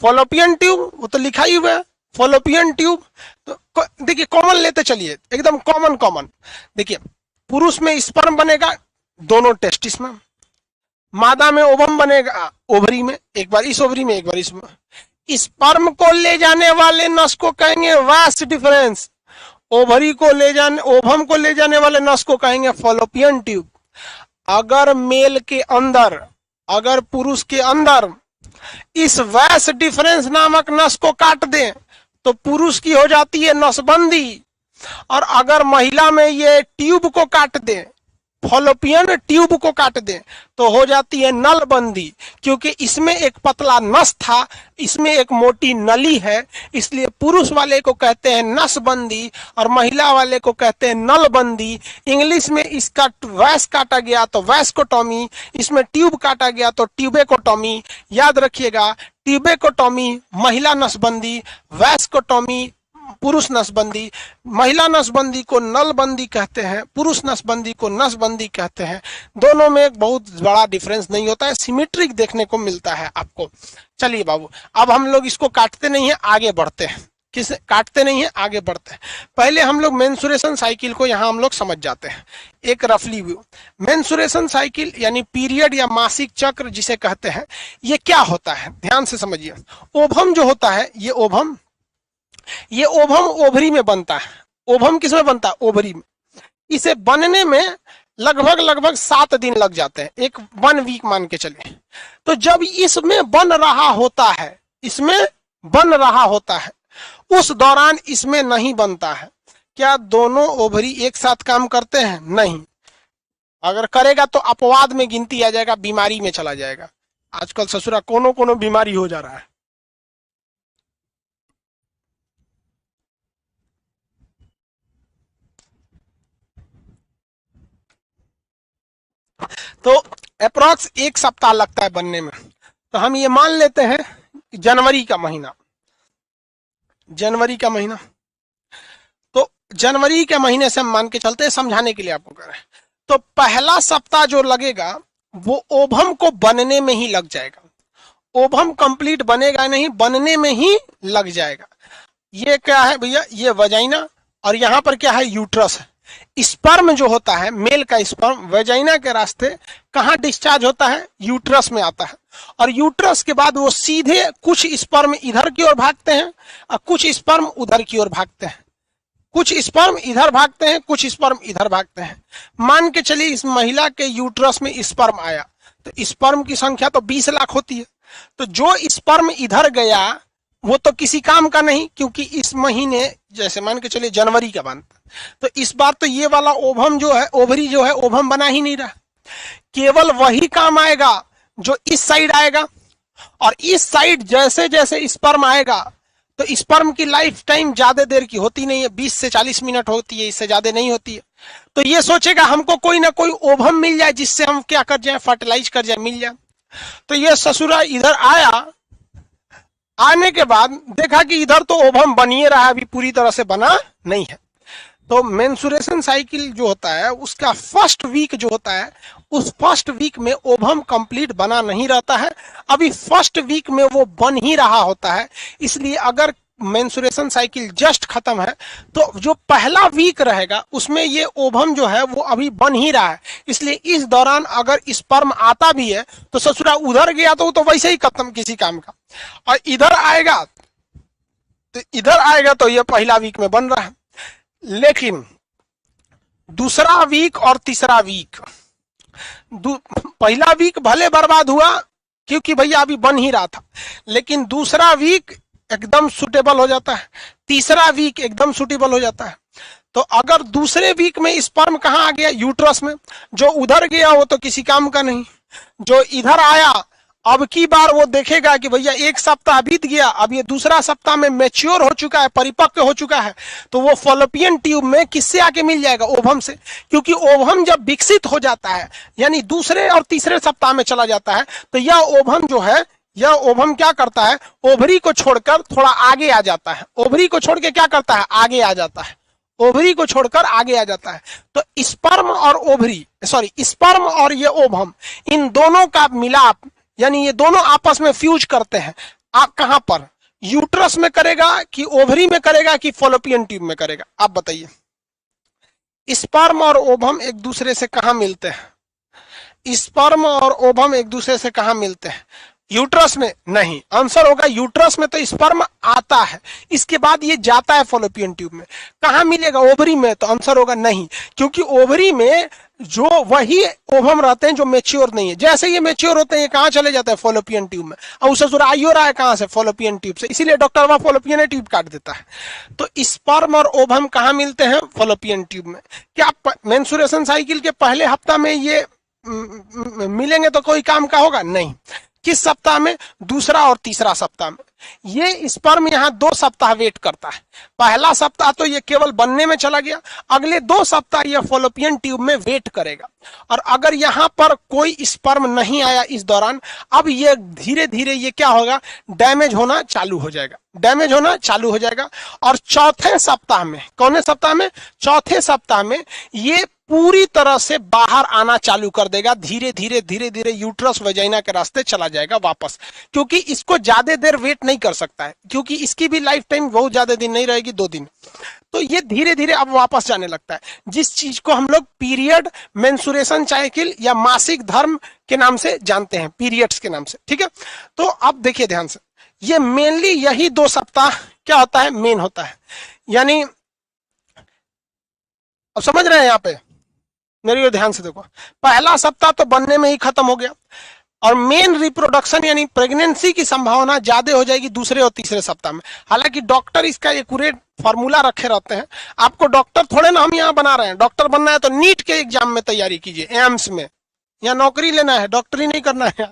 फॉलोपियन ट्यूब, वो तो लिखा ही हुआ है फॉलोपियन ट्यूब। तो देखिए कॉमन लेते चलिए, एकदम कॉमन कॉमन। देखिए, पुरुष में स्पर्म बनेगा दोनों टेस्टिस में, मादा में ओवम बनेगा ओवरी में, एक बार इस ओवरी में एक बार इसमें। स्पर्म को ले जाने वाले नस को कहेंगे वास्ट डिफरेंस, ओवरी को ले जाने, ओवम को ले जाने वाले नस को कहेंगे फॉलोपियन ट्यूब। अगर मेल के अंदर, अगर पुरुष के अंदर इस वैस डिफरेंस नामक नस को काट दें तो पुरुष की हो जाती है नसबंदी, और अगर महिला में ये ट्यूब को काट दें, फॉलोपियन ट्यूब को काट दें, तो हो जाती है नलबंदी, क्योंकि इसमें एक पतला नस था, इसमें एक मोटी नली है, इसलिए पुरुष वाले को कहते हैं नसबंदी और महिला वाले को कहते हैं नलबंदी। इंग्लिश में इसका वैस काटा गया तो वैस्कोटॉमी, इसमें ट्यूब काटा गया तो ट्यूबेकोटॉमी। याद रखिएगा, ट्यूबेकोटॉमी महिला नसबंदी, वैस्कोटॉमी पुरुष नसबंदी। महिला नसबंदी को नलबंदी कहते हैं, पुरुष नसबंदी को नसबंदी कहते हैं। दोनों में एक बहुत बड़ा डिफरेंस नहीं होता है, सिमेट्रिक देखने को मिलता है आपको। चलिए बाबू, अब हम लोग इसको काटते नहीं है, आगे बढ़ते हैं। किस काटते नहीं है, आगे बढ़ते हैं। पहले हम लोग मेंसुरेशन साइकिल को यहाँ हम लोग समझ जाते हैं, एक रफली व्यू। मेंसुरेशन साइकिल यानी पीरियड या मासिक चक्र जिसे कहते हैं, ये क्या होता है? ध्यान से समझिए। ओवम जो होता है, ये ओवम ओवरी में बनता है। ओवम किस में बनता है? ओवरी में। इसे बनने में लगभग 7 दिन लग जाते हैं, एक 1 वीक मान के चलिए। तो जब इसमें बन रहा होता है, इसमें बन रहा होता है, उस दौरान इसमें नहीं बनता है। क्या दोनों ओवरी एक साथ काम करते हैं? नहीं। अगर करेगा तो अपवाद में गिनती आ जाएगा, बीमारी में चला जाएगा। आजकल ससुरा कोनो बीमारी हो जा रहा है। तो अप्रॉक्स 1 सप्ताह लगता है बनने में। तो हम ये मान लेते हैं जनवरी का महीना, जनवरी का महीना, तो जनवरी के महीने से हम मान के चलते हैं, समझाने के लिए आपको कह रहे हैं। तो पहला सप्ताह जो लगेगा वो ओवम को बनने में ही लग जाएगा। ओवम कंप्लीट बनेगा नहीं, बनने में ही लग जाएगा। ये क्या है भैया? ये वजाइना, और यहाँ पर क्या है? यूट्रस है। स्पर्म जो होता है, मेल का स्पर्म वेजाइना के रास्ते कहाँ डिस्चार्ज होता है? यूट्रस में आता है। और यूट्रस के बाद वो सीधे कुछ स्पर्म इधर की ओर भागते हैं और कुछ स्पर्म उधर की ओर भागते हैं। कुछ स्पर्म इधर भागते हैं, कुछ स्पर्म इधर भागते हैं। मान के चलिए इस महिला के यूट्रस में स्पर्म आया, तो स्पर्म की संख्या तो 20 लाख होती है। तो जो स्पर्म इधर गया वो तो किसी काम का नहीं, क्योंकि इस महीने जैसे मान के चलिए जनवरी का बनता, तो इस बार तो ये वाला ओवम जो है, ओवरी जो है, ओवम बना ही नहीं रहा। केवल वही काम आएगा जो इस साइड आएगा, और इस साइड जैसे जैसे स्पर्म आएगा तो स्पर्म की लाइफ टाइम ज्यादा देर की होती नहीं है, 20 से 40 मिनट होती है, इससे ज्यादा नहीं होती है। तो ये सोचेगा हमको कोई ना कोई ओवम मिल जाए जिससे हम क्या कर जाए, फर्टिलाइज कर जाए, मिल जाए। तो ये ससुरा इधर आया, आने के बाद देखा कि इधर तो ओवम बनिए रहा है, अभी पूरी तरह से बना नहीं है। तो मेंसुरेशन साइकिल जो होता है उसका फर्स्ट वीक जो होता है, उस फर्स्ट वीक में ओवम कंप्लीट बना नहीं रहता है, अभी फर्स्ट वीक में वो बन ही रहा होता है। इसलिए अगर मेंसुरेशन साइकिल जस्ट खत्म है तो जो पहला वीक रहेगा उसमें ये ओवम जो है वो अभी बन ही रहा है। इसलिए इस दौरान अगर स्पर्म आता भी है तो ससुरा उधर गया तो वैसे ही खत्म किसी काम का, और इधर आएगा तो ये पहला वीक में बन रहा है। लेकिन दूसरा वीक और तीसरा वीक, पहला वीक भले बर्बाद हुआ क्योंकि भैया अभी बन ही रहा था, लेकिन दूसरा वीक एकदम सुटेबल हो जाता है, तीसरा वीक एकदम सुटेबल हो जाता है। तो अगर दूसरे वीक में स्पर्म कहाँ आ गया, यूट्रस में, जो उधर गया वो तो किसी काम का नहीं, जो इधर आया अब की बार वो देखेगा कि भैया एक सप्ताह बीत गया, अब ये दूसरा सप्ताह में मैच्योर हो चुका है, परिपक्व हो चुका है, तो वो फॉलोपियन ट्यूब में किससे आके मिल जाएगा, ओवम से। क्योंकि ओवम जब विकसित हो जाता है यानी दूसरे और तीसरे सप्ताह में चला जाता है, तो यह ओवम जो है, यह ओवम क्या करता है, ओवरी को छोड़कर थोड़ा आगे आ जाता है, ओवरी को छोड़ के क्या करता है, आगे आ जाता है, ओवरी को छोड़कर आगे आ जाता है। तो स्पर्म और ओवरी, सॉरी स्पर्म और ये ओवम, इन दोनों का मिलाप यानी ये दोनों आपस में फ्यूज करते हैं। आप कहां पर, यूट्रस में करेगा कि ओवरी में करेगा कि फॉलोपियन ट्यूब में करेगा, आप बताइए। स्पर्म और ओवम एक दूसरे से कहां मिलते हैं, स्पर्म और ओवम एक दूसरे से कहां मिलते हैं, यूट्रस में नहीं। आंसर होगा यूट्रस में तो स्पर्म आता है, इसके बाद ये जाता है फॉलोपियन ट्यूब में। कहां मिलेगा, ओवरी में, तो आंसर होगा नहीं, क्योंकि ओवरी में जो वही ओवम रहते हैं जो मैच्योर नहीं है। जैसे ये मैच्योर होते हैं ये कहां चले जाते हैं, फॉलोपियन ट्यूब में, और उसे ससुरा आइयो रहा है कहां से, फॉलोपियन ट्यूब से, इसीलिए डॉक्टर वहां फॉलोपियन ट्यूब काट देता है। तो स्पर्म और ओवम कहां मिलते हैं, फॉलोपियन ट्यूब में। क्या मेंसुरेशन साइकिल के पहले हफ्ता में ये मिलेंगे तो कोई काम का होगा, नहीं। किस सप्ताह में, दूसरा और तीसरा सप्ताह में। ये स्पर्म यहाँ 2 सप्ताह वेट करता है, पहला सप्ताह तो ये केवल बनने में चला गया, अगले 2 सप्ताह ये फॉलोपियन ट्यूब में वेट करेगा। और अगर यहाँ पर कोई स्पर्म नहीं आया इस दौरान, अब ये धीरे धीरे ये क्या होगा, डैमेज होना चालू हो जाएगा, डैमेज होना चालू हो जाएगा। और चौथे सप्ताह में, कौन सप्ताह में, चौथे सप्ताह में ये पूरी तरह से बाहर आना चालू कर देगा, धीरे धीरे धीरे धीरे यूट्रस वजाइना के रास्ते चला जाएगा वापस, क्योंकि इसको ज्यादा देर वेट नहीं कर सकता है, क्योंकि इसकी भी लाइफ टाइम बहुत ज्यादा दिन नहीं रहेगी, 2 दिन। तो ये धीरे धीरे अब वापस जाने लगता है, जिस चीज को हम लोग पीरियड मेंसुरेशन साइकिल या मासिक धर्म के नाम से जानते हैं, पीरियड्स के नाम से, ठीक है। तो अब देखिए ध्यान से, ये मेनली यही 2 सप्ताह क्या होता है, मेन होता है। यानी अब समझ रहे हैं यहाँ पे, मेरी ध्यान से देखो, पहला सप्ताह तो बनने में ही खत्म हो गया, और मेन रिप्रोडक्शन यानी प्रेगनेंसी की संभावना ज्यादा हो जाएगी दूसरे और तीसरे सप्ताह में। हालांकि डॉक्टर इसका एक्यूरेट फॉर्मूला रखे रहते हैं, आपको डॉक्टर थोड़े ना हम यहाँ बना रहे हैं, डॉक्टर बनना है तो नीट के एग्जाम में तैयारी कीजिए, एम्स में, या नौकरी लेना है, डॉक्टरी नहीं करना है,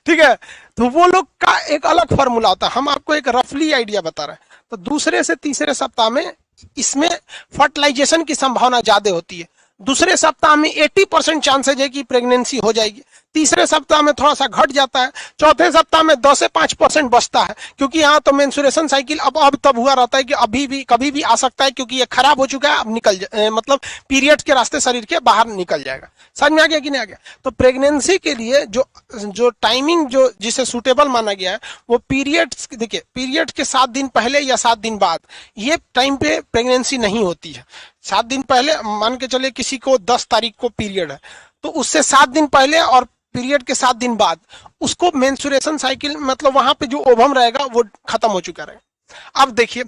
ठीक है। तो वो लोग का एक अलग फॉर्मूला होता है, हम आपको एक रफली आइडिया बता रहे हैं। तो दूसरे से तीसरे सप्ताह में इसमें फर्टिलाइजेशन की संभावना ज्यादा होती है, दूसरे सप्ताह में 80% चांसेज है कि प्रेगनेंसी हो जाएगी, तीसरे सप्ताह में थोड़ा सा घट जाता है, चौथे सप्ताह में 2 से 5% बचता है, क्योंकि यहाँ तो मेंसुरेशन साइकिल अब तब हुआ रहता है कि अभी भी कभी भी आ सकता है, क्योंकि ये खराब हो चुका है, अब निकल मतलब पीरियड के रास्ते शरीर के बाहर निकल जाएगा। समझ में आ गया कि नहीं आ गया। तो प्रेगनेंसी के लिए जो टाइमिंग जो जिसे सुटेबल माना गया है वो पीरियड, देखिए पीरियड के 7 दिन पहले या 7 दिन बाद, ये टाइम पे प्रेगनेंसी नहीं होती है। 7 दिन पहले, मान के चले किसी को 10 तारीख को पीरियड है, तो उससे 7 दिन पहले और पीरियड के 7 दिन बाद उसको मेंसुरेशन साइकिल, मतलब वहां पे जो ओवम रहेगा वो खत्म हो चुका रहेगा। अब देखिए,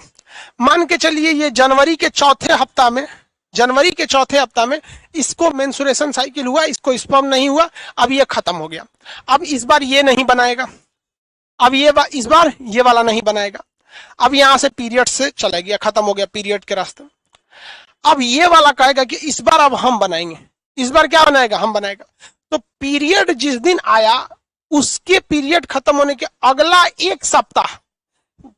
मान के चलिए ये जनवरी के चौथे हफ्ता में इसको मेंसुरेशन साइकिल हुआ, इसको स्पर्म नहीं हुआ, अब ये खत्म हो गया। अब इस बार ये नहीं बनाएगा, अब इस बार ये वाला नहीं बनाएगा, अब यहां से पीरियड से चला गया, खत्म हो गया पीरियड के रास्ते। अब ये वाला कहेगा कि इस बार अब हम बनाएंगे, इस बार क्या बनाएगा, हम बनाएगा। तो पीरियड जिस दिन आया उसके पीरियड खत्म होने के अगला एक सप्ताह,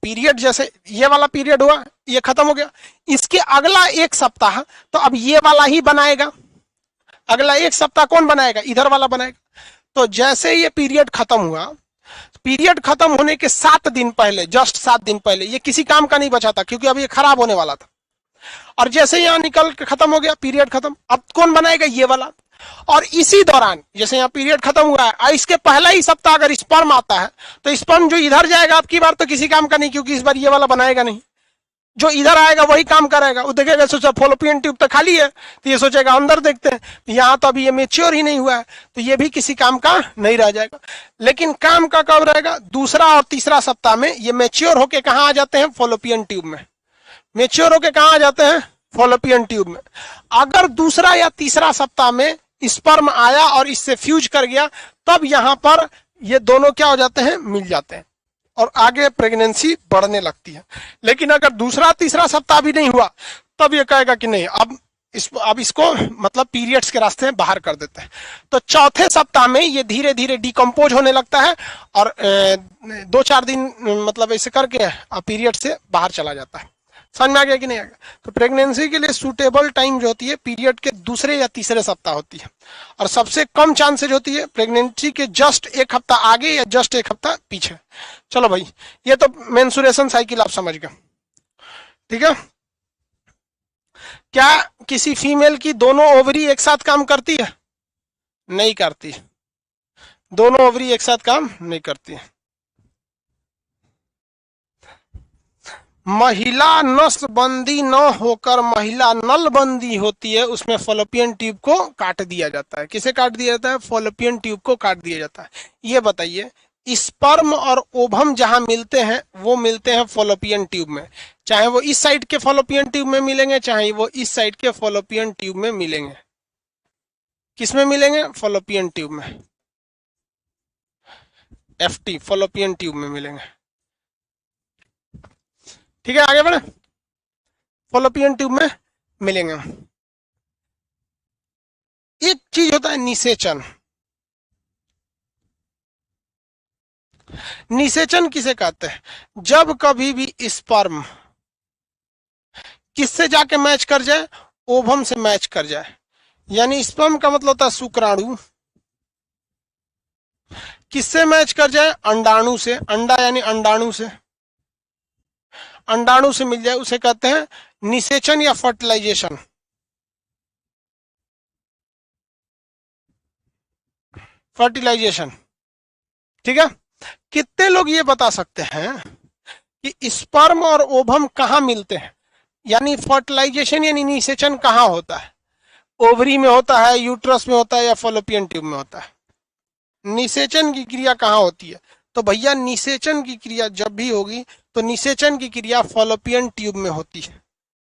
पीरियड जैसे ये वाला पीरियड हुआ, ये खत्म हो गया, इसके अगला एक सप्ताह तो अब ये वाला ही बनाएगा, अगला एक सप्ताह कौन बनाएगा, इधर वाला बनाएगा। तो जैसे ये पीरियड खत्म हुआ, पीरियड खत्म होने के 7 दिन पहले, जस्ट 7 दिन पहले, ये किसी काम का नहीं बचा था क्योंकि अब ये खराब होने वाला था, और जैसे यहां निकल के खत्म हो गया, पीरियड खत्म, अब कौन बनाएगा, ये वाला। और इसी दौरान जैसे यहाँ पीरियड खत्म हुआ है, इसके पहला ही सप्ताह अगर स्पर्म आता है तो स्पर्म जो इधर जाएगा आपकी बार तो किसी काम का नहीं, क्योंकि इस बार ये वाला बनाएगा नहीं, जो इधर आएगा वही काम करेगा। वो देखेगा, सोचा फॉलोपियन ट्यूब तो खाली है, तो ये सोचेगा अंदर देखते हैं, यहाँ तो अभी ये मेच्योर ही नहीं हुआ है, तो ये भी किसी काम का नहीं रह जाएगा। लेकिन काम का कब रहेगा, दूसरा और तीसरा सप्ताह में ये मेच्योर होके कहाँ आ जाते हैं, फॉलोपियन ट्यूब में। मेच्योर होके कहाँ आ जाते हैं, फॉलोपियन ट्यूब में। अगर दूसरा या तीसरा सप्ताह में स्पर्म आया और इससे फ्यूज कर गया, तब यहां पर ये दोनों क्या हो जाते हैं, मिल जाते हैं और आगे प्रेगनेंसी बढ़ने लगती है। लेकिन अगर दूसरा तीसरा सप्ताह भी नहीं हुआ, तब ये कहेगा कि नहीं, अब इसको मतलब पीरियड्स के रास्ते में बाहर कर देते हैं। तो चौथे सप्ताह में ये धीरे धीरे डिकम्पोज होने लगता है और 2-4 दिन मतलब ऐसे करके पीरियड से बाहर चला जाता है। समझ में आ गया कि नहीं आ गया। तो प्रेगनेंसी के लिए सूटेबल टाइम जो होती है पीरियड के दूसरे या तीसरे सप्ताह होती है, और सबसे कम चांसेज होती है प्रेगनेंसी के जस्ट 1 हफ्ता आगे या जस्ट 1 हफ्ता पीछे। चलो भाई, ये तो मेंस्ट्रुएशन साइकिल आप समझ गए, ठीक है। क्या किसी फीमेल की दोनों ओवरी एक साथ काम करती है, नहीं करती, दोनों ओवरी एक साथ काम नहीं करती है। महिला नसबंदी न होकर महिला नलबंदी होती है, उसमें फॉलोपियन ट्यूब को काट दिया जाता है। किसे काट दिया जाता है, फॉलोपियन ट्यूब को काट दिया जाता है। ये बताइए, स्पर्म और ओवम जहां मिलते हैं वो मिलते हैं फॉलोपियन ट्यूब में, चाहे वो इस साइड के फॉलोपियन ट्यूब में मिलेंगे, चाहे वो इस साइड के फॉलोपियन ट्यूब में मिलेंगे। किस में मिलेंगे, फॉलोपियन ट्यूब में, एफटी फॉलोपियन ट्यूब में मिलेंगे। ठीक है, आगे बढ़े, फॉलोपियन ट्यूब में मिलेंगे। एक चीज होता है निषेचन। निषेचन किसे कहते हैं, जब कभी भी स्पर्म किससे जाके मैच कर जाए, ओवम से मैच कर जाए। यानी स्पर्म का मतलब होता है शुक्राणु, किससे मैच कर जाए, अंडाणु से, अंडा यानी अंडाणु से, अंडाणु से मिल जाए, उसे कहते हैं निषेचन या फर्टिलाइजेशन। फर्टिलाइजेशन, ठीक है। कितने लोग ये बता सकते हैं कि स्पर्म और ओवम कहां मिलते हैं, यानी फर्टिलाइजेशन यानी निषेचन कहां होता है, ओवरी में होता है, यूट्रस में होता है, या फॉलोपियन ट्यूब में होता है। निषेचन की क्रिया कहां होती है, तो भैया निषेचन की क्रिया जब भी होगी तो निषेचन की क्रिया फॉलोपियन ट्यूब में होती है।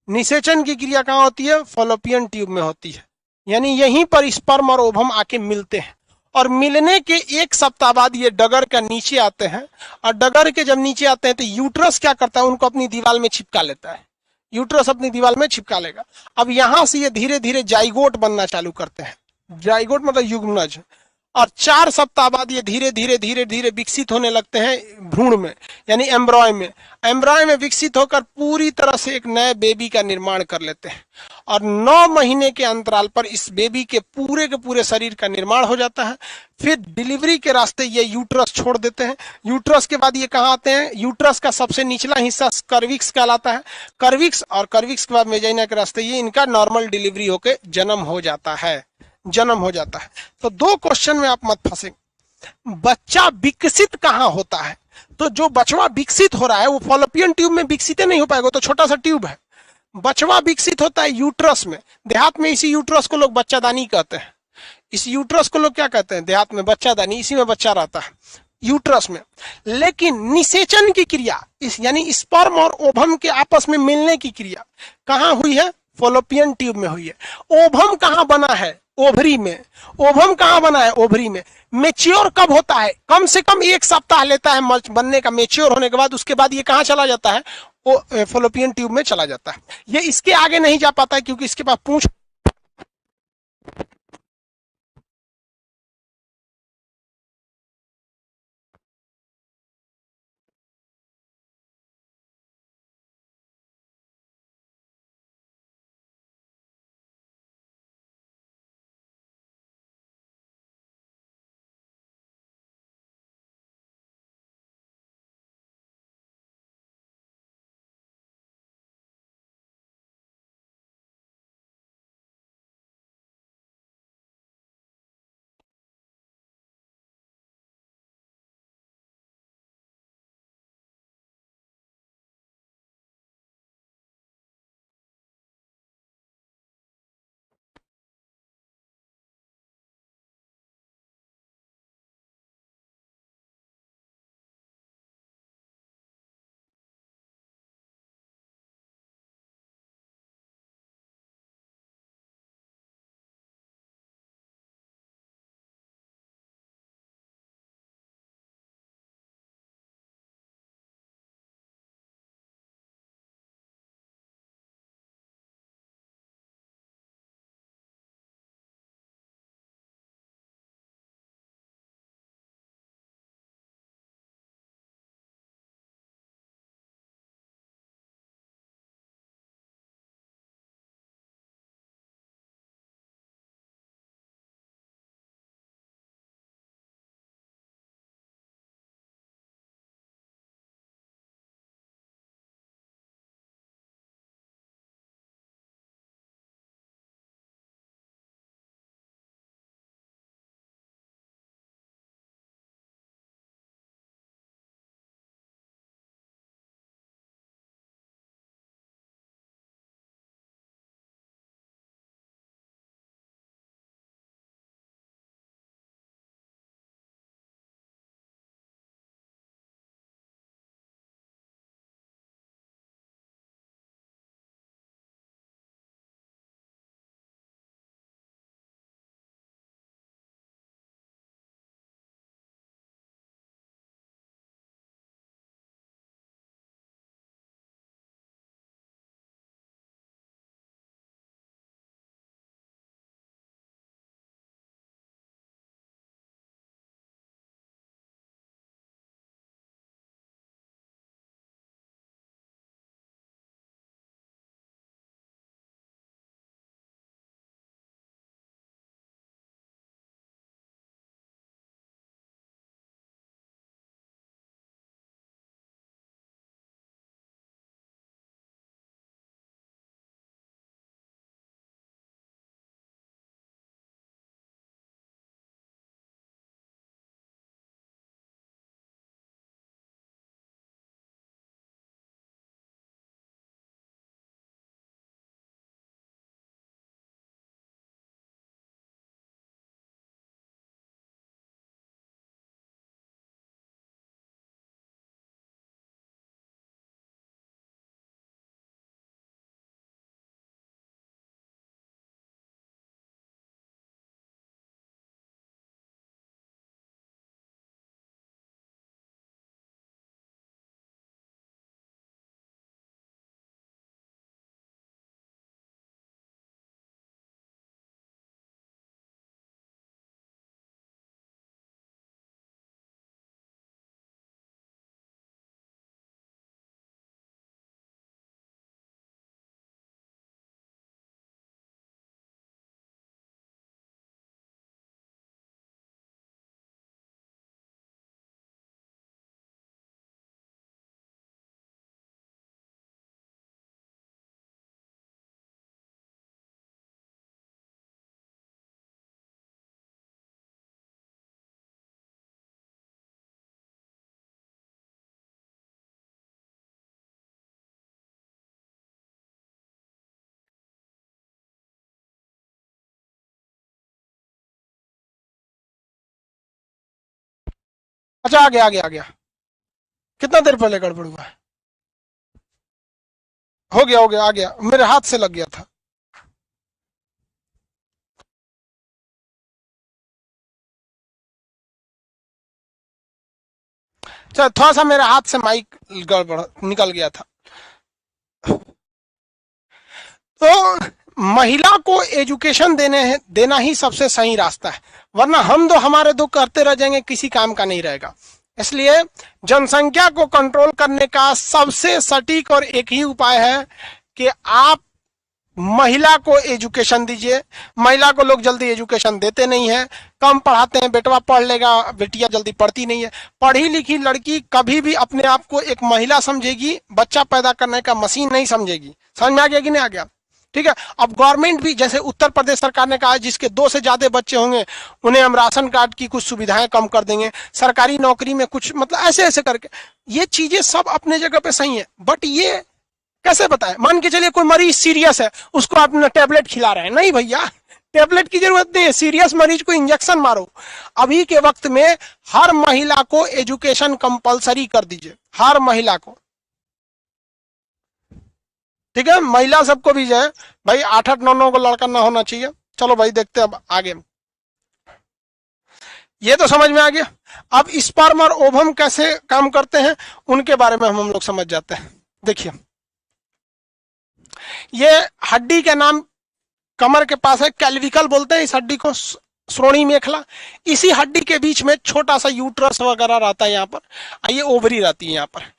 निषेचन की क्रिया कहां होती है, फॉलोपियन ट्यूब में होती है। यानी यहीं पर स्पर्म और ओवम आके मिलते हैं, और मिलने के 1 सप्ताह बाद ये डगर का नीचे आते हैं, और डगर के जब नीचे आते हैं तो यूट्रस क्या करता है, उनको अपनी दीवार में चिपका लेता है। यूट्रस अपनी दीवार में चिपका लेगा। अब यहां से ये धीरे धीरे जाइगोट बनना चालू करते हैं। जाइगोट मतलब युग्मनज। और 4 सप्ताह बाद ये धीरे धीरे धीरे धीरे विकसित होने लगते हैं भ्रूण में, यानी एम्ब्रॉय में। एम्ब्रॉय में विकसित होकर पूरी तरह से एक नए बेबी का निर्माण कर लेते हैं, और 9 महीने के अंतराल पर इस बेबी के पूरे शरीर का निर्माण हो जाता है। फिर डिलीवरी के रास्ते ये यूट्रस छोड़ देते हैं। यूट्रस के बाद ये कहाँ आते हैं, यूट्रस का सबसे निचला हिस्सा कर्विक्स कहलाता है। कर्विक्स और कर्विक्स के बाद वेजाइना के रास्ते ये इनका नॉर्मल डिलीवरी होकर जन्म हो जाता है, जन्म हो जाता है। तो 2 क्वेश्चन में आप मत फंसे। बच्चा विकसित कहां होता है, तो जो बचवा विकसित हो रहा है वो फॉलोपियन ट्यूब में विकसित नहीं हो पाएगा, तो छोटा सा ट्यूब है। बचवा विकसित होता है यूट्रस में। देहात में इसी यूट्रस को लोग बच्चादानी कहते हैं। इस यूट्रस को लोग क्या कहते हैं, देहात में बच्चादानी, इसी में बच्चा रहता है, यूट्रस में। लेकिन निषेचन की क्रिया इस यानी स्पर्म और ओवम के आपस में मिलने की क्रिया कहां हुई है, फॉलोपियन ट्यूब में हुई है। ओवम कहां बना है, ओवरी में। ओवम कहां बना है, ओवरी में। मेच्योर कब होता है, कम से कम 1 सप्ताह लेता है बनने का, मेच्योर होने के बाद। उसके बाद ये कहां चला जाता है, वो फॉलोपियन ट्यूब में चला जाता है। ये इसके आगे नहीं जा पाता है क्योंकि इसके पास पूंछ अच्छा, आ गया आ गया आ गया। कितना देर पहले गड़बड़ हुआ है? हो गया आ गया, मेरे हाथ से लग गया था। चल, थोड़ा सा मेरे हाथ से माइक गड़बड़ निकल गया था। तो महिला को एजुकेशन देना ही सबसे सही रास्ता है, वरना हम दो हमारे दो करते रह जाएंगे, किसी काम का नहीं रहेगा। इसलिए जनसंख्या को कंट्रोल करने का सबसे सटीक और एक ही उपाय है कि आप महिला को एजुकेशन दीजिए। महिला को लोग जल्दी एजुकेशन देते नहीं है, कम पढ़ाते हैं। बेटवा पढ़ लेगा, बेटिया जल्दी पढ़ती नहीं है। पढ़ी लिखी लड़की कभी भी अपने आप को एक महिला समझेगी, बच्चा पैदा करने का मशीन नहीं समझेगी। समझ में आ गया कि नहीं आ गया? ठीक है। अब गवर्नमेंट भी, जैसे उत्तर प्रदेश सरकार ने कहा, जिसके 2 से ज्यादा बच्चे होंगे उन्हें हम राशन कार्ड की कुछ सुविधाएं कम कर देंगे, सरकारी नौकरी में कुछ, मतलब ऐसे ऐसे करके ये चीजें सब अपने जगह पे सही है। बट ये कैसे बताएं? मान के चलिए कोई मरीज सीरियस है, उसको आप टेबलेट खिला रहे हैं, नहीं भैया, टेबलेट की जरूरत नहीं है। सीरियस मरीज को इंजेक्शन मारो। अभी के वक्त में हर महिला को एजुकेशन कंपलसरी कर दीजिए, हर महिला को। ठीक है, महिला सबको भी जो है भाई, 8-8 9 9 को लड़का ना होना चाहिए। चलो भाई, देखते हैं अब आगे। ये तो समझ में आ गया। अब स्पर्म और ओवम कैसे काम करते हैं उनके बारे में हम लोग समझ जाते हैं। देखिए, ये हड्डी के नाम कमर के पास है, कैल्विकल बोलते हैं इस हड्डी को, श्रोणी मेखला। इसी हड्डी के बीच में छोटा सा यूट्रस वगैरह रहता है यहाँ पर, ये ओवरी रहती है यहाँ पर।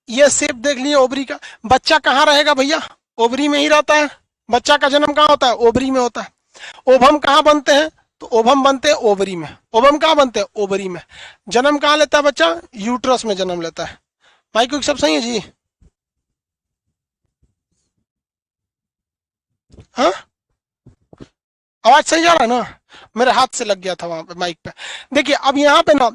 ये शेप देख लीजिए ओवरी का। बच्चा कहाँ रहेगा भैया? ओवरी में ही रहता है। बच्चा का जन्म कहाँ होता है? ओवरी में होता है। ओवम कहाँ बनते हैं? तो ओवम बनते हैं ओवरी में। ओवम कहाँ बनते हैं? ओवरी में। जन्म कहाँ लेता है बच्चा? यूट्रस में जन्म लेता है। माइक सब सही है जी? हाँ, आवाज सही जा रहा है ना? मेरे हाथ से लग गया था वहां पे माइक पे। देखिए, अब यहाँ पे ना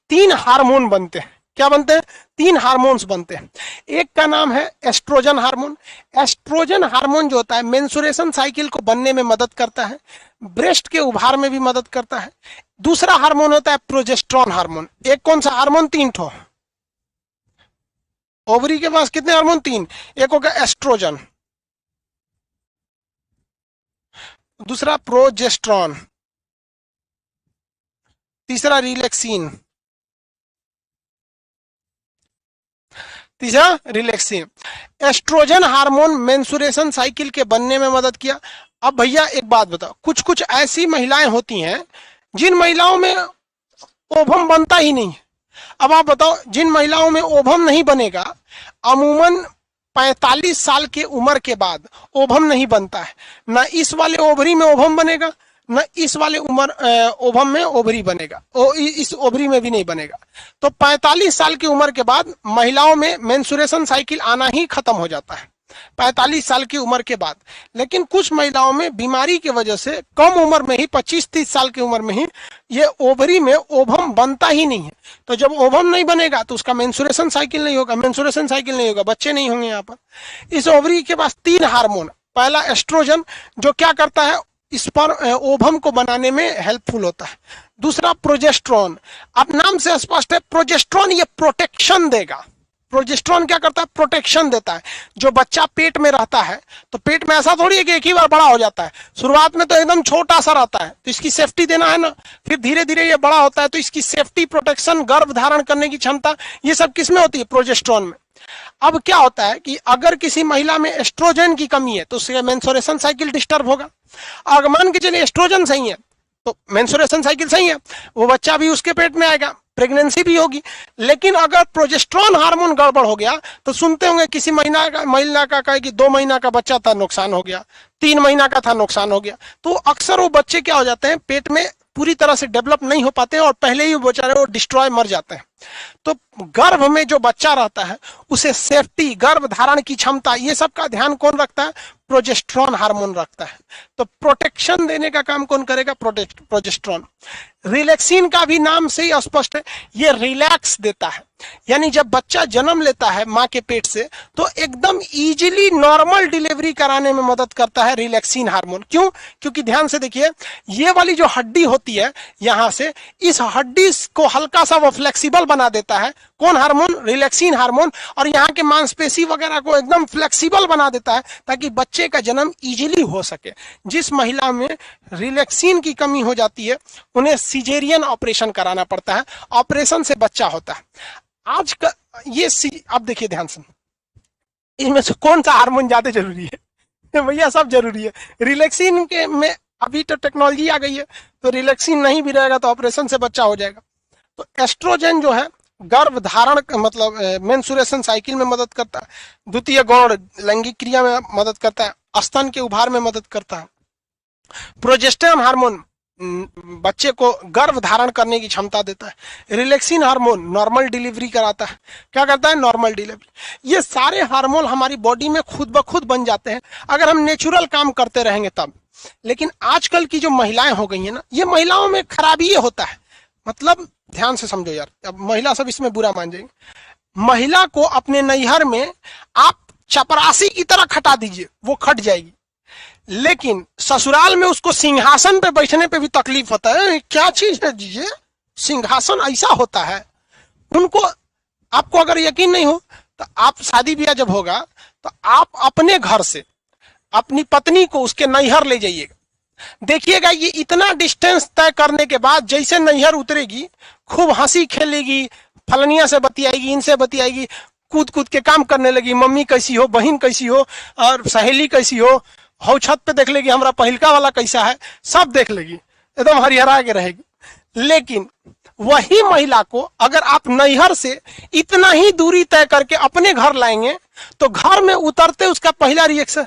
3 हार्मोन बनते हैं। क्या बनते हैं? 3 हार्मोन्स बनते हैं। एक का नाम है एस्ट्रोजन हार्मोन। एस्ट्रोजन हार्मोन जो होता है मेंस्ट्रुएशन साइकिल को बनने में मदद करता है, ब्रेस्ट के उभार में भी मदद करता है। दूसरा हार्मोन होता है प्रोजेस्ट्रॉन हार्मोन। एक कौन सा हार्मोन? 3 ठो। ओवरी के पास कितने हार्मोन? 3। एक होगा एस्ट्रोजन, दूसरा प्रोजेस्ट्रॉन, तीसरा रिलैक्सिन, तीसरा relaxin. Estrogen hormone menstruation cycle के बनने में मदद किया। अब भैया एक बात बताओ, कुछ कुछ ऐसी महिलाएं होती हैं जिन महिलाओं में ओवम बनता ही नहीं। अब आप बताओ, जिन महिलाओं में ओवम नहीं बनेगा, अमूमन 45 साल की उम्र के बाद ओवम नहीं बनता है। ना इस वाले ओवरी में ओवम बनेगा, न इस वाले उम्र ओवम में ओवरी बनेगा, इस ओवरी में भी नहीं बनेगा। तो 45 साल की उम्र के बाद महिलाओं में मेंस्ट्रुएशन साइकिल आना ही खत्म हो जाता है, 45 साल की उम्र के बाद। लेकिन कुछ महिलाओं में बीमारी की वजह से कम उम्र में ही, 25-30 साल की उम्र में ही, ये ओवरी में ओवम बनता ही नहीं है। तो जब ओवम नहीं बनेगा तो उसका मेंस्ट्रुएशन साइकिल नहीं होगा, मेंस्ट्रुएशन साइकिल नहीं होगा, बच्चे नहीं होंगे यहाँ पर। इस ओवरी के पास 3 हार्मोन। पहला एस्ट्रोजन, जो क्या करता है, इस पर ओवम को बनाने में हेल्पफुल होता है। दूसरा प्रोजेस्ट्रॉन। अब नाम से स्पष्ट है, प्रोजेस्ट्रॉन ये प्रोटेक्शन देगा। प्रोजेस्ट्रॉन क्या करता है? प्रोटेक्शन देता है। जो बच्चा पेट में रहता है, तो पेट में ऐसा थोड़ी है कि एक ही बार बड़ा हो जाता है। शुरुआत में तो एकदम छोटा सा रहता है, तो इसकी सेफ्टी देना है ना। फिर धीरे धीरे ये बड़ा होता है, तो इसकी सेफ्टी, प्रोटेक्शन, गर्भ धारण करने की क्षमता, ये सब किसमें होती है? प्रोजेस्ट्रॉन में। अब क्या होता है कि अगर किसी महिला में एस्ट्रोजन की कमी है तो उसके मेंस्ट्रुएशन साइकिल डिस्टर्ब होगा। अगर मान के चलिए एस्ट्रोजन सही है तो मेंस्ट्रुएशन साइकिल सही है, वो बच्चा भी उसके पेट में आएगा, प्रेगनेंसी भी होगी। लेकिन अगर प्रोजेस्ट्रॉन हार्मोन गड़बड़ हो गया तो सुनते होंगे किसी महिला का कहे कि 2 महीना का बच्चा था, नुकसान हो गया, 3 महीना का था, नुकसान हो गया। तो अक्सर वो बच्चे क्या हो जाते हैं, पेट में पूरी तरह से डेवलप नहीं हो पाते हैं और पहले ही वो बेचारे वो डिस्ट्रॉय मर जाते हैं। तो गर्भ में जो बच्चा रहता है उसे सेफ्टी, गर्भ धारण की क्षमता, ये सब का ध्यान कौन रखता है? प्रोजेस्ट्रॉन हार्मोन रखता है। तो प्रोटेक्शन देने का काम कौन करेगा? प्रोजेस्ट्रॉन। रिलैक्सिन का भी नाम से ही स्पष्ट है, ये रिलैक्स देता है। यानी जब बच्चा जन्म लेता है माँ के पेट से तो एकदम इजीली नॉर्मल डिलीवरी कराने में मदद करता है रिलैक्सिन हार्मोन। क्यों? क्योंकि ध्यान से देखिए, ये वाली जो हड्डी होती है यहां से, इस हड्डी को हल्का सा वो फ्लेक्सिबल बना देता है। कौन हार्मोन? Relaxin hormone. और यहाँ के मांसपेशी वगैरह को एकदम फ्लेक्सिबल बना देता है ताकि बच्चे का जन्म इजीली हो सके। जिस महिला में रिलैक्सिन की कमी हो जाती है उन्हें सिजेरियन ऑपरेशन कराना पड़ता है, ऑपरेशन से बच्चा होता है। आज का ये अब देखिए ध्यान से, इसमें से कौन सा हार्मोन ज्यादा जरूरी है? भैया सब जरूरी है। रिलैक्सिन के में अभी तो टेक्नोलॉजी आ गई है, तो रिलैक्सिन नहीं भी रहेगा तो ऑपरेशन से बच्चा हो जाएगा। तो एस्ट्रोजन जो है गर्भ धारण मतलब मेंस्ट्रुएशन साइकिल में मदद करता है, द्वितीय गौण लैंगिक क्रिया में मदद करता है, स्तन के उभार में मदद करता है। प्रोजेस्टेरोन हार्मोन बच्चे को गर्भ धारण करने की क्षमता देता है। रिलैक्सिन हार्मोन नॉर्मल डिलीवरी कराता है। क्या करता है? Normal delivery. ये सारे हार्मोन हमारी बॉडी में खुद ब खुद बन जाते हैं अगर हम नेचुरल काम करते रहेंगे तब। लेकिन आजकल की जो महिलाएं हो गई हैं ना, ये महिलाओं में खराबी ये होता है, मतलब ध्यान से समझो यार, अब महिला सब इसमें बुरा मान जाएंगे। महिला को अपने नैहर में आप चपरासी की तरह खटा दीजिए, वो खट जाएगी, लेकिन ससुराल में उसको सिंहासन पे बैठने पे भी तकलीफ होता है। क्या चीज है जी ये? सिंहासन ऐसा होता है उनको। आपको अगर यकीन नहीं हो तो आप शादी ब्याह जब होगा तो आप अपने घर से अपनी पत्नी को उसके नैहर ले जाइएगा, देखिएगा ये इतना डिस्टेंस तय करने के बाद जैसे नैहर उतरेगी खूब हंसी खेलेगी, फलनिया से बतियाएगी, इनसे बतियाएगी, कूद कूद के काम करने लगी, मम्मी कैसी हो, बहन कैसी हो, और सहेली कैसी हो छत पे देख लेगी हमारा पहिलका वाला कैसा है, सब देख लेगी, एकदम हरिहरा के रहेगी। लेकिन वही महिला को अगर आप नैहर से इतना ही दूरी तय करके अपने घर लाएंगे तो घर में उतरते उसका पहला रिएक्शन,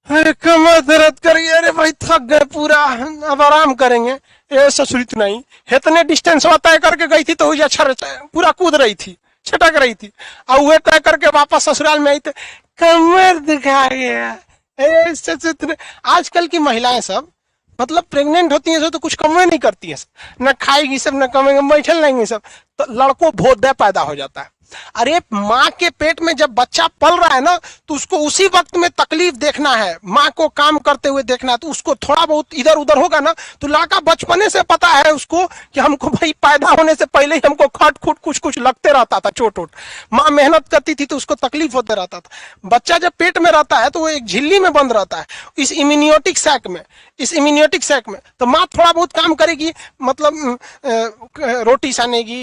अरे कमर दर्द कर गया, अरे भाई थक गए पूरा, अब आराम करेंगे। ये ससुर इतना ही इतने डिस्टेंस तय करके गई थी तो अच्छा पूरा कूद रही थी, छटक रही थी, और वह तय करके वापस ससुराल में आई तो कमर दिखा गया। आजकल की महिलाएं सब मतलब प्रेग्नेंट होती हैं सब तो कुछ कमवे नहीं करती हैं, न खाएगी सब, न कमेंगे, बैठल रहेंगे सब, तो लड़कों भोदय पैदा हो जाता है। अरे माँ के पेट में जब बच्चा पल रहा है ना तो उसको उसी वक्त में तकलीफ देखना है, माँ को काम करते हुए देखना है। तो उसको थोड़ा बहुत इधर उधर होगा ना तो लड़का बचपने से पता है उसको कि हमको भाई पैदा होने से पहले ही हमको खट खुट कुछ कुछ लगते रहता था, चोट वोट, माँ मेहनत करती थी तो उसको तकलीफ होते रहता था। बच्चा जब पेट में रहता है तो वो एक झिल्ली में बंद रहता है, इस इम्यूनियोटिक सैक में, तो माँ थोड़ा बहुत काम करेगी, मतलब रोटी सानेगी,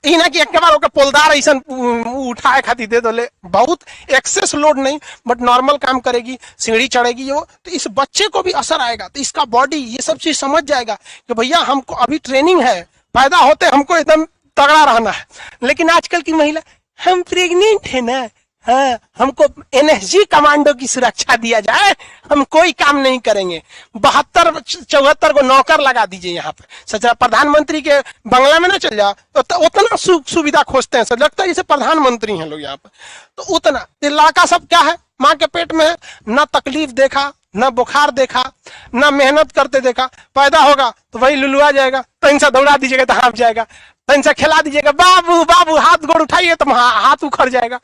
ई ना कि एक बार होकर पोलदार ऐसा उठाए खाती दे दो, बहुत एक्सेस लोड नहीं, बट नॉर्मल काम करेगी, सीढ़ी चढ़ेगी वो, तो इस बच्चे को भी असर आएगा। तो इसका बॉडी ये सब चीज समझ जाएगा कि भैया हमको अभी ट्रेनिंग है, पैदा होते हमको एकदम तगड़ा रहना है। लेकिन आजकल की महिला, हम प्रेग्नेंट है ना, हाँ हमको एनएसजी कमांडो की सुरक्षा दिया जाए, हम कोई काम नहीं करेंगे, 72-74 को नौकर लगा दीजिए यहाँ पे। सच प्रधानमंत्री के बंगला में ना चल जाओ तो उतना सुविधा खोजते हैं, सब लगता है जैसे प्रधानमंत्री हैं लोग यहाँ पे। तो उतना लड़का सब क्या है, माँ के पेट में है, ना तकलीफ देखा, ना बुखार देखा, ना मेहनत करते देखा, पैदा होगा तो वही लुलुआ जाएगा, तो इनसे दौड़ा दीजिएगा तो हाँफ जाएगा, तो इनसे खिला दीजिएगा, बाबू बाबू हाथ गोड़ उठाइए तो हाथ उखड़ जाएगा,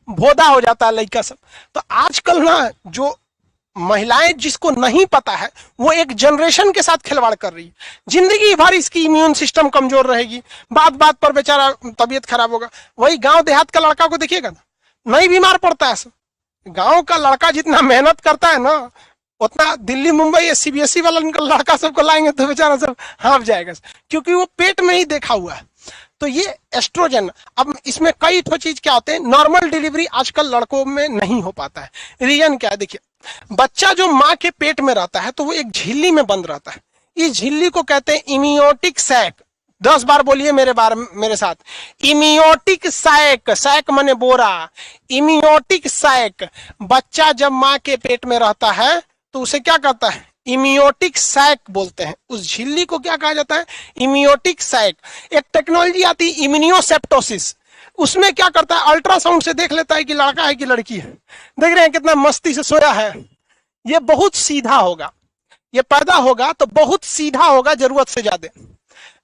भोदा हो जाता है लड़का सब। तो आजकल ना जो महिलाएं जिसको नहीं पता है वो एक जनरेशन के साथ खिलवाड़ कर रही है, जिंदगी भर इसकी इम्यून सिस्टम कमजोर रहेगी, बात बात पर बेचारा तबीयत खराब होगा। वही गांव देहात का लड़का को देखिएगा ना, नहीं बीमार पड़ता है सब। गांव का लड़का जितना मेहनत करता है ना उतना दिल्ली मुंबई सीबीएसई वाला लड़का सबको लाएंगे तो बेचारा सब हाँफ जाएगा, क्योंकि वो पेट में ही देखा हुआ है। तो ये एस्ट्रोजन, अब इसमें कई तो चीज क्या होते हैं, नॉर्मल डिलीवरी आजकल लड़कों में नहीं हो पाता है। रीजन क्या है? देखिए, बच्चा जो माँ के पेट में रहता है तो वो एक झिल्ली में बंद रहता है, इस झिल्ली को कहते हैं इम्यूनियोटिक सैक। 10 बार बोलिए मेरे साथ, इम्यूनियोटिक सैक, सैक माने बोरा, इम्यूनियोटिक सैक। बच्चा जब माँ के पेट में रहता है तो उसे क्या कहता है? इम्यूनियोटिक सैक बोलते हैं। उस झिल्ली को क्या कहा जाता है? इम्यूनियोटिक सैक। एक टेक्नोलॉजी आती है इम्यूनियोसेप्टोसिस, उसमें क्या करता है, अल्ट्रासाउंड से देख लेता है कि लड़का है कि लड़की है। देख रहे हैं कितना मस्ती से सोया है। ये बहुत सीधा होगा, ये पैदा होगा तो बहुत सीधा होगा जरूरत से ज्यादा।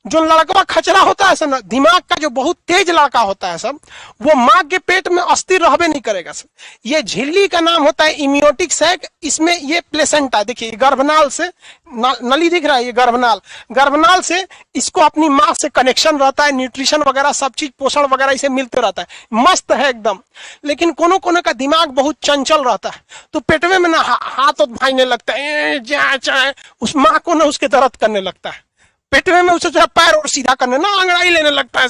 जो लड़का खचरा होता है सब ना, दिमाग का जो बहुत तेज लड़का होता है सब, वो माँ के पेट में अस्थिर रहबे नहीं करेगा सब। ये झिल्ली का नाम होता है इम्योटिक सैक। इसमें ये प्लेसेंटा, देखिए गर्भनाल से नली दिख रहा है, ये गर्भनाल, गर्भनाल से इसको अपनी माँ से कनेक्शन रहता है, न्यूट्रिशन वगैरह सब चीज पोषण वगैरह इसे मिलते रहता है, मस्त है एकदम। लेकिन कोनो कोनो का दिमाग बहुत चंचल रहता है, तो पेटवे में ना हाथ भाईने लगता है, उस माँ को ना उसके दर्द करने लगता है, पेटवे में उसे पैर और सीधा करने ना अंगड़ाई लेने लगता है,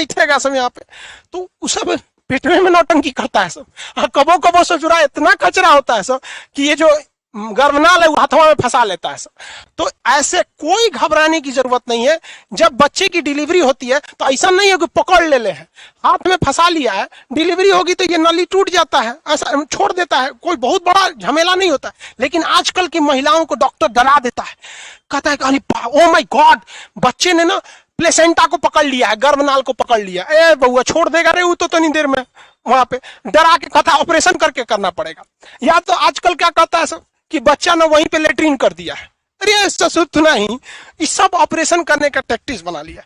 ऐठेगा सब यहाँ पे, तो उस सब पेटवे में नौटंकी करता है सब। कबो कबो सोच रहा है इतना कचरा होता है सब कि ये जो गर्भनाल है वो हाथों में फंसा लेता है सब। तो ऐसे कोई घबराने की जरूरत नहीं है। जब बच्चे की डिलीवरी होती है तो ऐसा नहीं है कि पकड़ ले हैं, हाथ में फंसा लिया है, डिलीवरी होगी तो ये नली टूट जाता है, ऐसा छोड़ देता है, कोई बहुत बड़ा झमेला नहीं होता। लेकिन आजकल की महिलाओं को डॉक्टर डरा देता है, कहता है कि ओ माय गॉड, बच्चे ने ना प्लेसेंटा को पकड़ लिया है, गर्भनाल को पकड़ लिया, ए बउआ छोड़ देगा रे वो तो तनी देर में, वहां पे डरा के कहता ऑपरेशन करके करना पड़ेगा। या तो आजकल क्या कहता है सब कि बच्चा ने वहीं पे लेटरिन कर दिया है, अरे ससुर नहीं, इस सब ऑपरेशन करने का टैक्टिस बना लिया।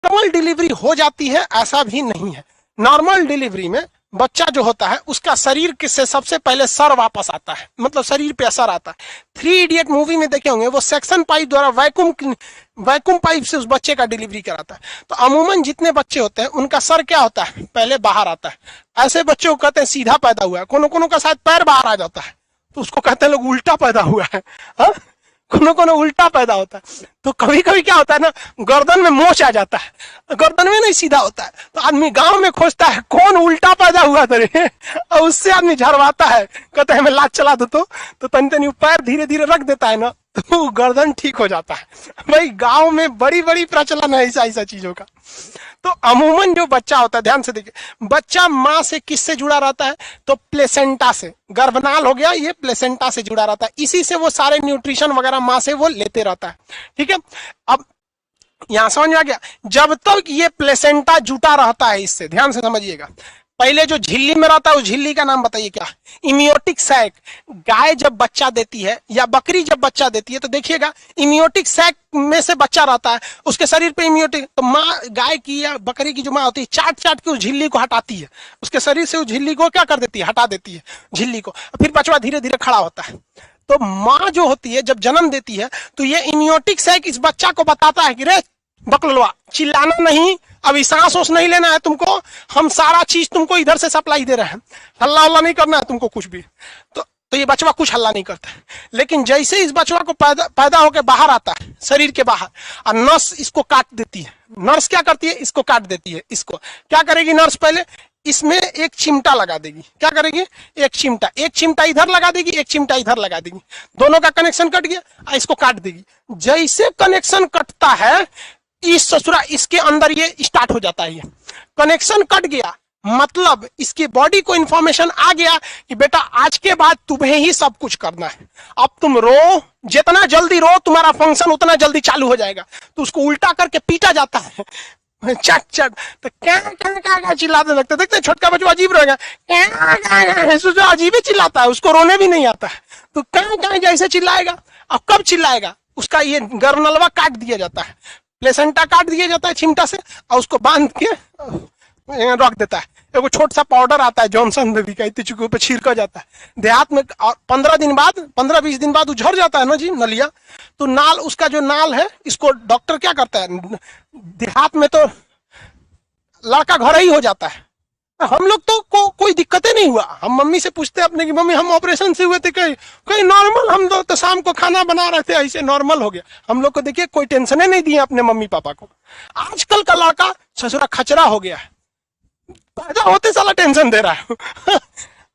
नॉर्मल डिलीवरी हो जाती है ऐसा भी नहीं है। नॉर्मल डिलीवरी में बच्चा जो होता है उसका शरीर से सबसे पहले सर वापस आता है, मतलब शरीर पे असर आता है। 3 इडियट मूवी में देखे होंगे, वो सेक्शन पाइप द्वारा वैक्यूम पाइप से उस बच्चे का डिलीवरी कराता है। तो अमूमन जितने बच्चे होते हैं उनका सर क्या होता है, पहले बाहर आता है। ऐसे बच्चे को कहते हैं सीधा पैदा हुआ है, कोनो कोनो का शायद पैर बाहर आ जाता है तो उसको कहते हैं लोग उल्टा पैदा हुआ है, हाँ? कोनो कोनो उल्टा पैदा होता है। तो कभी कभी क्या होता है ना, गर्दन में मोच आ जाता है, गर्दन में नहीं सीधा होता है, तो आदमी गांव में खोजता है कौन उल्टा पैदा हुआ तेरे, और उससे आदमी झरवाता है, कहता है मैं लात चला दो तो तनी तनी पैर धीरे धीरे रख देता है ना, तो गर्दन ठीक हो जाता है। भाई गांव में बड़ी बड़ी प्रचलन है ऐसा चीजों का। तो अमूमन जो बच्चा होता है, ध्यान से देखिए, बच्चा माँ से किससे जुड़ा रहता है, तो प्लेसेंटा से। गर्भनाल हो गया, ये प्लेसेंटा से जुड़ा रहता है, इसी से वो सारे न्यूट्रिशन वगैरह माँ से वो लेते रहता है। ठीक है, अब यहां समझ में आ गया। जब तक ये प्लेसेंटा जुटा रहता है इससे, ध्यान से समझिएगा, पहले जो झिल्ली में रहता है उस झिल्ली का नाम बताइए क्या, इमियोटिक सैक। गाय जब बच्चा देती है या बकरी जब बच्चा देती है तो देखिएगा इमियोटिक सैक में से बच्चा रहता है, उसके शरीर पे इमियोटिक, तो माँ गाय की या बकरी की जो माँ होती है चाट चाट के उस झिल्ली को हटाती है, उसके शरीर से उस झिल्ली को क्या कर देती है, हटा देती है झिल्ली को, फिर बचवा धीरे धीरे खड़ा होता है। तो माँ जो होती है जब जन्म देती है तो ये इमियोटिक सैक इस बच्चा को बताता है कि रे बकलवा, चिल्लाना नहीं, अभी सांस ओस नहीं लेना है तुमको, हम सारा चीज तुमको इधर से सप्लाई दे रहे हैं, हल्ला हल्ला नहीं करना है तुमको कुछ भी। तो ये बचवा कुछ हल्ला नहीं करता है। लेकिन जैसे इस बचवा को पैदा होकर बाहर आता है शरीर के बाहर, और नर्स इसको काट देती है, नर्स क्या करती है, इसको काट देती है। इसको क्या करेगी नर्स, पहले इसमें एक चिमटा लगा देगी, क्या करेगी, एक चिमटा इधर लगा देगी, एक चिमटा इधर लगा देगी, दोनों का कनेक्शन कट गया, इसको काट देगी। जैसे कनेक्शन कटता है इस ससुरा, इसके अंदर ये स्टार्ट हो जाता है, ये कनेक्शन कट गया, मतलब इसकी बॉडी को इंफॉर्मेशन आ गया कि बेटा आज के बाद तुम्हें ही सब कुछ करना है, अब तुम रो, जितना जल्दी रो तुम्हारा फंक्शन उतना जल्दी चालू हो जाएगा। तो उसको उल्टा करके पीटा जाता है, चट चट, तो क्या चिल्लाते लगते, देखते छोटका बच्चा अजीब रहेगा, क्या अजीब ही चिल्लाता है, उसको रोने भी नहीं आता है, तो क्या जैसे चिल्लाएगा। अब कब चिल्लाएगा, उसका ये गर्भनलवा काट दिया जाता है, प्लेसेंटा काट दिया जाता है चिमटा से, और उसको बांध के रख देता है। एगो छोटा सा पाउडर आता है जॉनसन बेबी का, इतने चुके पे छिड़का जाता है देहात में, 15-20 दिन बाद उझड़ जाता है ना जी नलिया, तो नाल, उसका जो नाल है इसको डॉक्टर क्या करता है, देहात में तो लड़का घर ही हो जाता है। हम लोग तो कोई दिक्कतें नहीं हुआ, हम मम्मी से पूछते अपने की मम्मी हम ऑपरेशन से हुए थे, कहीं नॉर्मल, हम लोग तो शाम को खाना बना रहे थे ऐसे नॉर्मल हो गया। हम लोग को देखिए कोई टेंशन नहीं दिए अपने मम्मी पापा को। आजकल का लड़का ससुरा खचरा हो गया है, पैदा होते साला टेंशन दे रहा है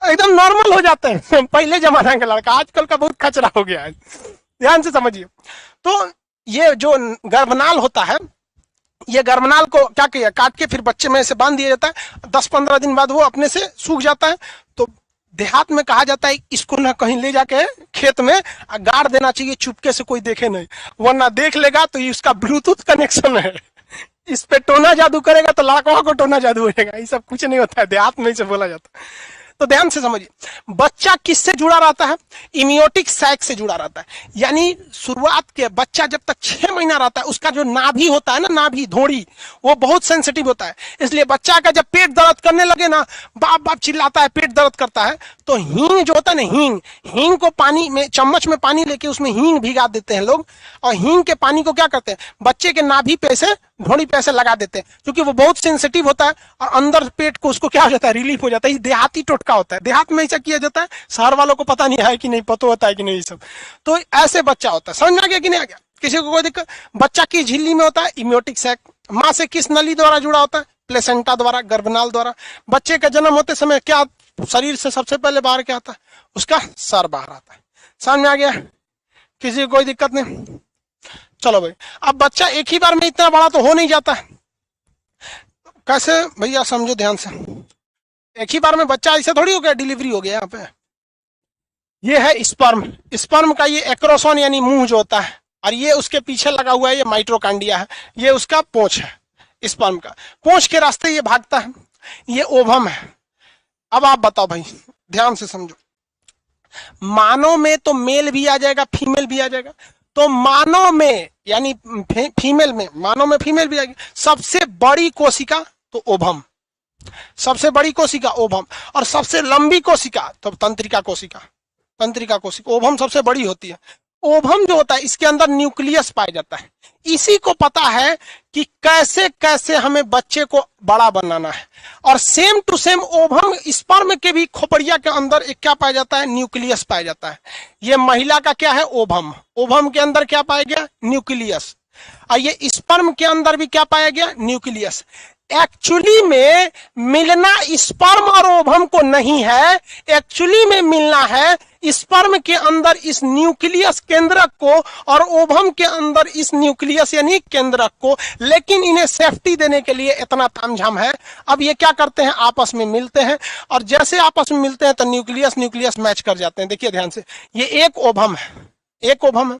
एकदम नॉर्मल हो जाते हैं। पहले जमाना का लड़का आजकल का बहुत खचरा हो गया है, ध्यान से समझिए। तो ये जो गर्भनाल होता है, ये गर्भनाल को क्या किया, काट के फिर बच्चे में से बांध दिया जाता है, 10-15 दिन बाद वो अपने से सूख जाता है। तो देहात में कहा जाता है इसको ना कहीं ले जाके खेत में गाड़ देना चाहिए, चुपके से कोई देखे नहीं, वरना देख लेगा तो ये उसका ब्लूटूथ कनेक्शन है, इस पे टोना जादू करेगा तो लाखों को टोना जादू हो जाएगा। ये सब कुछ नहीं होता है, देहात में से बोला जाता है। तो ध्यान से समझिए, बच्चा किससे जुड़ा रहता है? इमियोटिक सैक से जुड़ा रहता है। यानी शुरुआत के बच्चा जब तक 6 महीना रहता है, उसका जो नाभि होता है ना, नाभि धोड़ी, वो बहुत सेंसिटिव होता है। इसलिए बच्चा का जब पेट दर्द करने लगे ना, बाप बाप चिल्लाता है, पेट दर्द करता है, तो हींग जो होता है ना, हींग को पानी में, चम्मच में पानी लेके उसमें हींग भिगा देते हैं लोग, और हींग के पानी को क्या करते हैं, बच्चे के नाभि पे ऐसे, ढोड़ी पे ऐसे लगा देते हैं, क्योंकि वो बहुत सेंसिटिव होता है और अंदर पेट को उसको क्या हो जाता है, रिलीफ हो जाता है। ये देहाती टोटका होता है, देहात में ऐसा किया जाता है, शहर वालों को पता नहीं है कि नहीं, पता होता है कि नहीं सब। तो ऐसे बच्चा होता है, समझ में आ गया कि नहीं आ गया? किसी को कोई दिक्कत? बच्चा की झिल्ली में होता है इमियोटिक सैक। माँ से किस नली द्वारा जुड़ा होता है? प्लेसेंटा द्वारा, गर्भनाल द्वारा। बच्चे का जन्म होते समय क्या शरीर से सबसे पहले बाहर क्या आता है? उसका सर बाहर आता है। समझ में आ गया? किसी को कोई दिक्कत नहीं? चलो भाई, अब बच्चा एक ही बार में इतना बड़ा तो हो नहीं जाता है। कैसे भैया, समझो ध्यान से। एक ही बार में बच्चा ऐसे थोड़ी हो गया, डिलीवरी हो गया। यहाँ पे ये है स्पर्म, स्पर्म का ये एक्रोसोन यानी मुंह जो होता है, और ये उसके पीछे लगा हुआ है, ये माइटोकांडिया है, ये उसका पोंछ है। स्पर्म का पोंछ के रास्ते ये भागता है, ये ओवम है। अब आप बताओ भाई, ध्यान से समझो, मानव में तो मेल भी आ जाएगा, फीमेल भी आ जाएगा। तो मानव में यानी फीमेल में, मानव में फीमेल भी आएगी। सबसे बड़ी कोशिका तो ओवम, सबसे बड़ी कोशिका ओवम, और सबसे लंबी कोशिका तो तंत्रिका कोशिका, तंत्रिका कोशिका। ओवम सबसे बड़ी होती है। ओवम जो होता है, इसके अंदर न्यूक्लियस पाया जाता है। इसी को पता है कि कैसे कैसे हमें बच्चे को बड़ा बनाना है। और same to same ovum, sperm के भी खोपड़िया के अंदर एक क्या पाया जाता है? न्यूक्लियस पाया जाता है। ये महिला का क्या है? ओवम। ओवम के अंदर क्या पाया गया? न्यूक्लियस। और ये स्पर्म के अंदर भी क्या पाया गया? न्यूक्लियस। एक्चुअली में मिलना स्पर्म और ओवम को नहीं है, एक्चुअली में मिलना है स्पर्म के अंदर इस न्यूक्लियस केंद्रक को और ओवम के अंदर इस न्यूक्लियस यानी केंद्रक को। लेकिन इन्हें सेफ्टी देने के लिए इतना तामझाम है। अब ये क्या करते हैं? आपस में मिलते हैं, और जैसे आपस में मिलते हैं तो न्यूक्लियस न्यूक्लियस मैच कर जाते हैं। देखिए ध्यान से, ये एक ओवम है, एक ओवम है।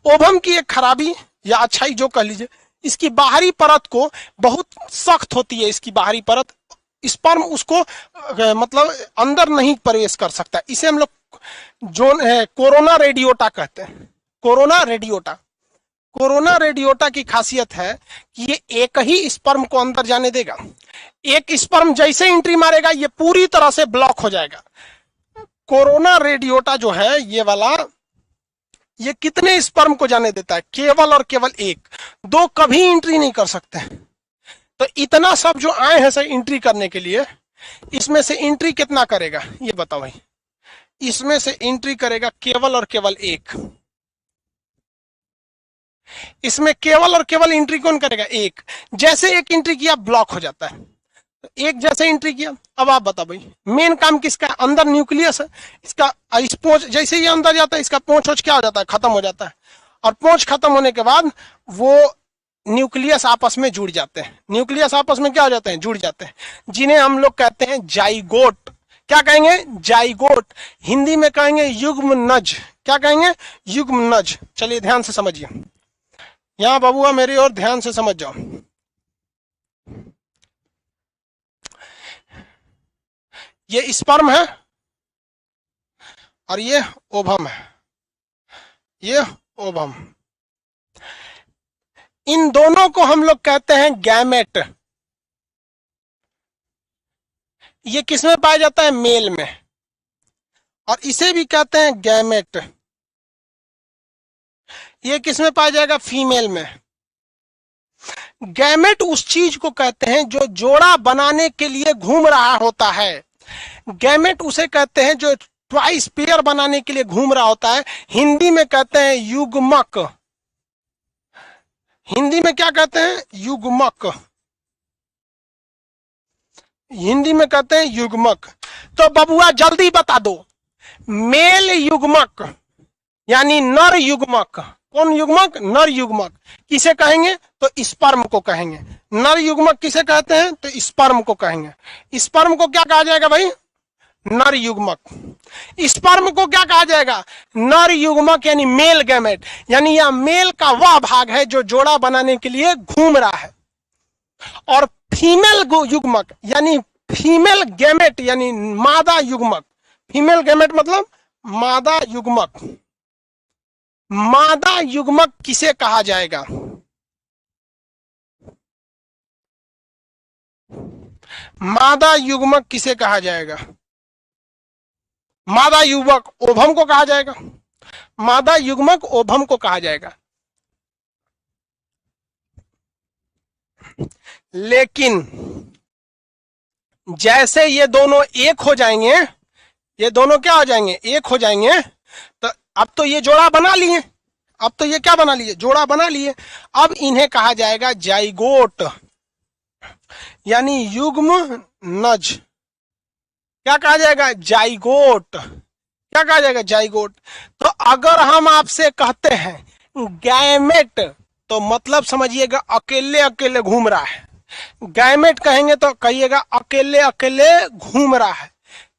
ओवम की एक खराबी या अच्छाई जो कह लीजिए, इसकी बाहरी परत को बहुत सख्त होती है। इसकी बाहरी परत, स्पर्म उसको मतलब अंदर नहीं प्रवेश कर सकता। इसे हम लोग जो कोरोना रेडियोटा कहते हैं। कोरोना रेडियोटा, कोरोना रेडियोटा की खासियत है कि ये एक ही स्पर्म को अंदर जाने देगा। एक स्पर्म जैसे एंट्री मारेगा, ये पूरी तरह से ब्लॉक हो जाएगा। कोरोना रेडियोटा जो है ये वाला, ये कितने स्पर्म को जाने देता है? केवल और केवल एक। दो कभी एंट्री नहीं कर सकते। तो इतना सब जो आए हैं सर एंट्री करने के लिए, इसमें से एंट्री कितना करेगा ये बताओ भाई? इसमें से एंट्री करेगा केवल और केवल एक। इसमें केवल और केवल एंट्री कौन करेगा? एक। जैसे एक एंट्री किया ब्लॉक हो जाता है। तो एक जैसे एंट्री किया। अब आप बताओ भाई, मेन काम किसका? अंदर न्यूक्लियस है इसका। इस पोंछ जैसे ये अंदर जाता है, इसका पोंछ क्या हो जाता है? खत्म हो जाता है। और पोंछ खत्म होने के बाद वो न्यूक्लियस आपस में जुड़ जाते हैं। न्यूक्लियस आपस में क्या हो जाते हैं? जुड़ जाते हैं, जिन्हें हम लोग कहते हैं जाइगोट। क्या कहेंगे? जाइगोट। हिंदी में कहेंगे युग्मनज। क्या कहेंगे? युग्मनज। चलिए ध्यान से समझिए, यहां बबुआ मेरी ओर ध्यान से समझ जाओ। ये स्पर्म है और ये ओवम है, ये ओवम। इन दोनों को हम लोग कहते हैं गैमेट। ये किसमें पाया जाता है? मेल में। और इसे भी कहते हैं गैमेट। ये किसमें पाया जाएगा? फीमेल में। गैमेट उस चीज को कहते हैं जो जोड़ा बनाने के लिए घूम रहा होता है। गैमेट उसे कहते हैं जो ट्वाइस पेयर बनाने के लिए घूम रहा होता है। हिंदी में कहते हैं युग्मक। हिंदी में क्या कहते हैं? युग्मक। हिंदी में कहते हैं युग्मक। तो बबुआ जल्दी बता दो, मेल युग्मक यानी नर युग्मक। कौन युग्मक? नर युग्मक। किसे कहेंगे? तो स्पर्म को कहेंगे। नर युग्मक किसे कहते हैं? तो स्पर्म को कहेंगे। स्पर्म को क्या कहा जाएगा भाई? नर युग्मक। स्पर्म को क्या कहा जाएगा? नर युग्मक यानी मेल गैमेट। यानी यह मेल का वह भाग है जो जोड़ा बनाने के लिए घूम रहा है। और फीमेल युग्मक यानी फीमेल गैमेट यानी मादा युग्मक, फीमेल गैमेट मतलब मादा युग्मक, मादा युग्मक किसे कहा जाएगा? मादा युग्मक किसे कहा जाएगा? मादा युग्मक ओभम को कहा जाएगा, मादा युग्मक ओभम को कहा जाएगा। लेकिन जैसे ये दोनों एक हो जाएंगे, ये दोनों क्या हो जाएंगे? एक हो जाएंगे, तो अब तो ये जोड़ा बना लिए, अब तो ये क्या बना लिए? जोड़ा बना लिए। अब इन्हें कहा जाएगा जाइगोट यानी युग्म नज। क्या कहा जाएगा? जाइगोट। क्या कहा जाएगा? जाइगोट। तो अगर हम आपसे कहते हैं गैमेट, तो मतलब समझिएगा अकेले अकेले घूम रहा है। गैमेट कहेंगे तो कहिएगा अकेले अकेले घूम रहा है,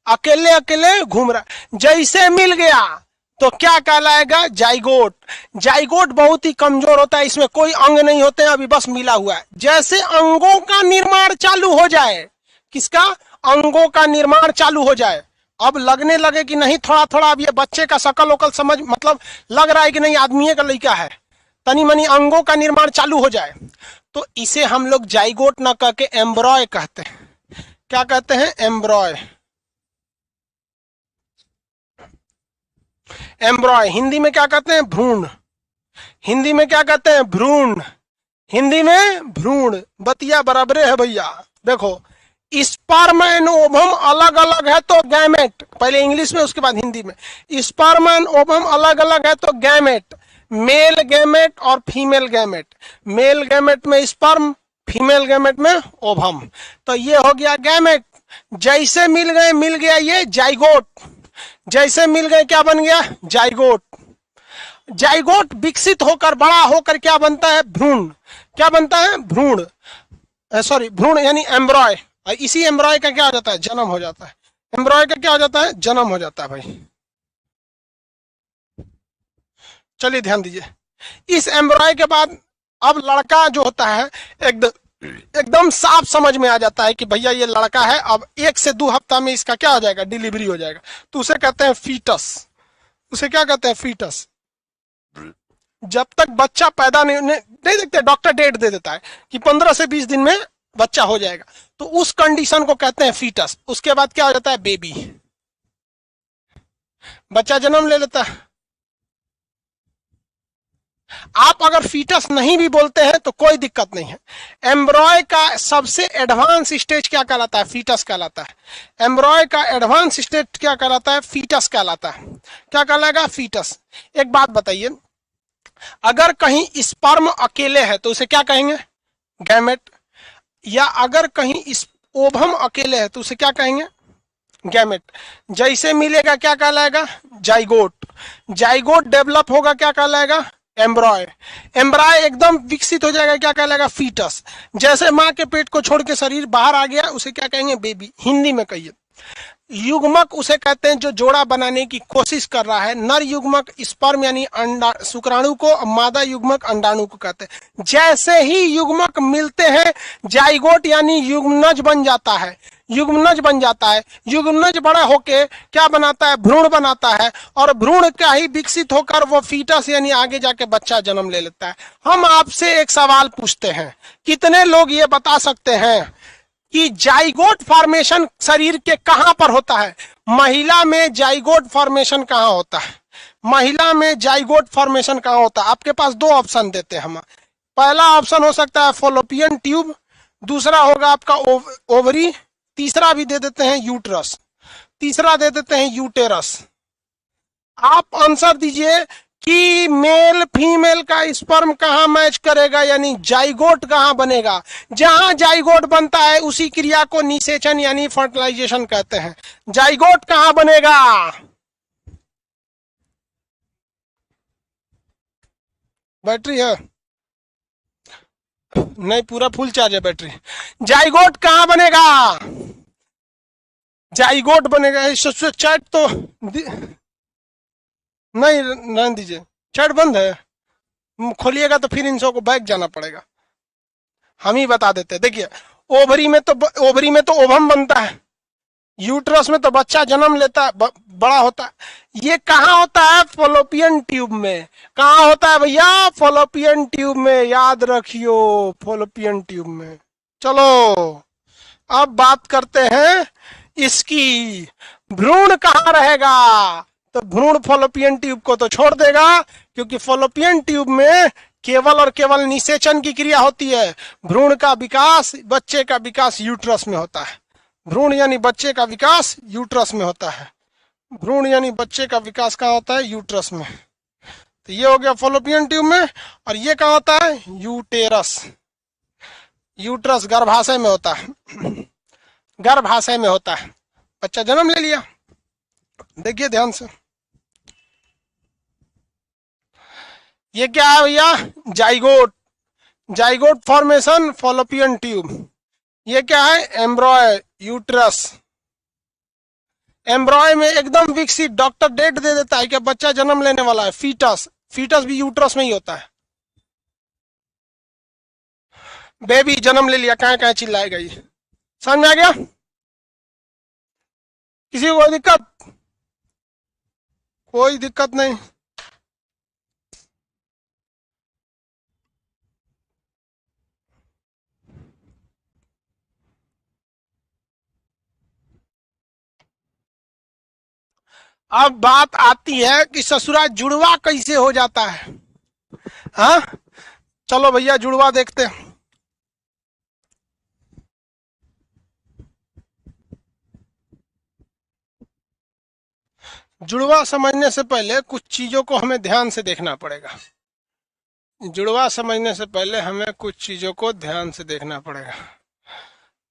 अकेले अकेले घूम रहा है। जैसे मिल गया तो क्या कहलाएगा? जाइगोट। जाइगोट बहुत ही कमजोर होता है, इसमें कोई अंग नहीं होते हैं, अभी बस मिला हुआ है। जैसे अंगों का निर्माण चालू हो जाए, किसका? अंगों का निर्माण चालू हो जाए, अब लगने लगे कि नहीं थोड़ा थोड़ा अब ये बच्चे का शकल वकल समझ, मतलब लग रहा है कि नहीं आदमी का लड़का है, तनी मनी अंगों का निर्माण चालू हो जाए, तो इसे हम लोग जाइगोट ना कह के एम्ब्रॉय कहते हैं। क्या कहते हैं? एम्ब्रॉय। एम्ब्रॉय हिंदी में क्या कहते हैं? भ्रूण। हिंदी में क्या कहते हैं? भ्रूण। हिंदी में भ्रूण। बतिया बराबरे है भैया। देखो स्पर्म एंड ओवम अलग अलग है तो गैमेट, पहले इंग्लिश में उसके बाद हिंदी में। स्पर्म एंड ओवम अलग अलग है तो गैमेट, मेल गैमेट और फीमेल गैमेट। मेल गैमेट में स्पर्म, फीमेल गैमेट में ओवम। तो ये हो गया गैमेट। जैसे मिल गए, मिल गया ये जाइगोट। जैसे मिल गए क्या बन गया? जाइगोट। जाइगोट विकसित होकर बड़ा होकर क्या बनता है? भ्रूण। क्या बनता है? भ्रूण। सॉरी भ्रूण यानी एम्ब्रॉय। इसी एम्ब्रॉय का क्या हो जाता है? जन्म हो जाता है। एम्ब्रॉय का क्या हो जाता है? जन्म हो जाता है भाई। चलिए ध्यान दीजिए, इस एम्ब्रॉय के बाद अब लड़का जो होता है एकदम साफ समझ में आ जाता है कि भैया ये लड़का है। अब 1 से 2 हफ्ता में इसका क्या हो जाएगा? डिलीवरी हो जाएगा। तो उसे कहते हैं फीटस। उसे क्या कहते हैं? फीटस। जब तक बच्चा पैदा नहीं देखते, डॉक्टर डेट दे देता है कि 15 से 20 दिन में बच्चा हो जाएगा, तो उस कंडीशन को कहते हैं फीटस। उसके बाद क्या हो जाता है? बेबी। बच्चा जन्म ले लेता है। आप अगर फीटस नहीं भी बोलते हैं तो कोई दिक्कत नहीं है। एम्ब्रॉय का सबसे एडवांस स्टेज क्या कहलाता है? फीटस कहलाता है। एम्ब्रॉय का एडवांस स्टेज क्या कहलाता है? फीटस कहलाता है। क्या कहलाएगा? फीटस। एक बात बताइए, अगर कहीं स्पर्म अकेले है तो उसे क्या कहेंगे? गैमेट। या अगर कहीं ओवम अकेले है तो उसे क्या कहेंगे? गैमेट। जैसे मिलेगा क्या कहलाएगा? जाइगोट। जाइगोट डेवलप होगा क्या कहलाएगा? एम्ब्रॉय। एम्ब्रॉय एकदम विकसित हो जाएगा क्या कहलाएगा? फीटस। जैसे माँ के पेट को छोड़ के शरीर बाहर आ गया उसे क्या कहेंगे? बेबी। हिंदी में कहिए। युग्मक उसे कहते हैं जो जोड़ा बनाने की कोशिश कर रहा है। नर युग्मक स्पर्म यानी अंडा शुक्राणु को, मादा युग्मक अंडाणु को कहते हैं। जैसे ही युग्मक मिलते हैं जाइगोट यानी युग्मनज बन जाता है। युग्मनज बन जाता है। युग्मनज बड़ा होके क्या बनाता है? भ्रूण बनाता है। और भ्रूण का ही विकसित होकर वो फीटस यानी आगे जाके बच्चा जन्म ले लेता है। हम आपसे एक सवाल पूछते हैं, कितने लोग ये बता सकते हैं कि जाइगोट फॉर्मेशन शरीर के कहां पर होता है? महिला में जाइगोट फॉर्मेशन कहां होता है? महिला में जाइगोट फॉर्मेशन कहां होता है? आपके पास 2 ऑप्शन देते हैं हम। पहला ऑप्शन हो सकता है फॉलोपियन ट्यूब, दूसरा होगा आपका ओवरी, तीसरा भी दे देते हैं यूट्रस, तीसरा दे देते हैं यूटेरस। आप आंसर दीजिए कि मेल फीमेल का स्पर्म कहां मैच करेगा, यानी जाइगोट कहां बनेगा? जहां जाइगोट बनता है उसी क्रिया को निषेचन यानी फर्टिलाइजेशन कहते हैं। जाइगोट कहां बनेगा? बैटरी है? नहीं, पूरा फुल चार्ज है बैटरी। जाइगोट कहां बनेगा? जाइगोट बनेगा चैट तो नहीं रहने दीजिए, चैट बंद है। खोलिएगा तो फिर इन सबको बैक जाना पड़ेगा। हम ही बता देते हैं। देखिए ओवरी में तो ओवम बनता है, यूट्रस में तो बच्चा जन्म लेता है, बड़ा होता है। ये कहाँ होता है? फॉलोपियन ट्यूब में। कहाँ होता है भैया? फॉलोपियन ट्यूब में, याद रखियो, फॉलोपियन ट्यूब में। चलो अब बात करते हैं इसकी, भ्रूण कहाँ रहेगा? तो भ्रूण फॉलोपियन ट्यूब को तो छोड़ देगा, क्योंकि फॉलोपियन ट्यूब में केवल और केवल निषेचन की क्रिया होती है। भ्रूण का विकास, बच्चे का विकास यूट्रस में होता है। भ्रूण यानी बच्चे का विकास यूट्रस में होता है। भ्रूण यानी बच्चे का विकास कहाँ होता है? यूट्रस में। तो ये हो गया फॉलोपियन ट्यूब में। और ये कहाँ होता है? यूटेरस। यूट्रस गर्भाशय में होता है, गर्भाशय में होता है। बच्चा जन्म ले लिया, देखिए ध्यान से, ये क्या है भैया? Zygote. Zygote formation Fallopian tube. ये क्या है? एम्ब्रॉय, यूट्रस। एम्ब्रॉय में एकदम विकसित, डॉक्टर डेट दे देता है कि बच्चा जन्म लेने वाला है। फीटस, फीटस भी यूट्रस में ही होता है। बेबी जन्म ले लिया, कहाँ कहाँ चिल्लाएगा ये, समझ में आ गया? किसी को कोई दिक्कत? कोई दिक्कत नहीं। अब बात आती है कि ससुरा जुड़वा कैसे हो जाता है। हाँ चलो भैया जुड़वा देखते हैं। जुड़वा समझने से पहले कुछ चीजों को हमें ध्यान से देखना पड़ेगा। जुड़वा समझने से पहले हमें कुछ चीजों को ध्यान से देखना पड़ेगा।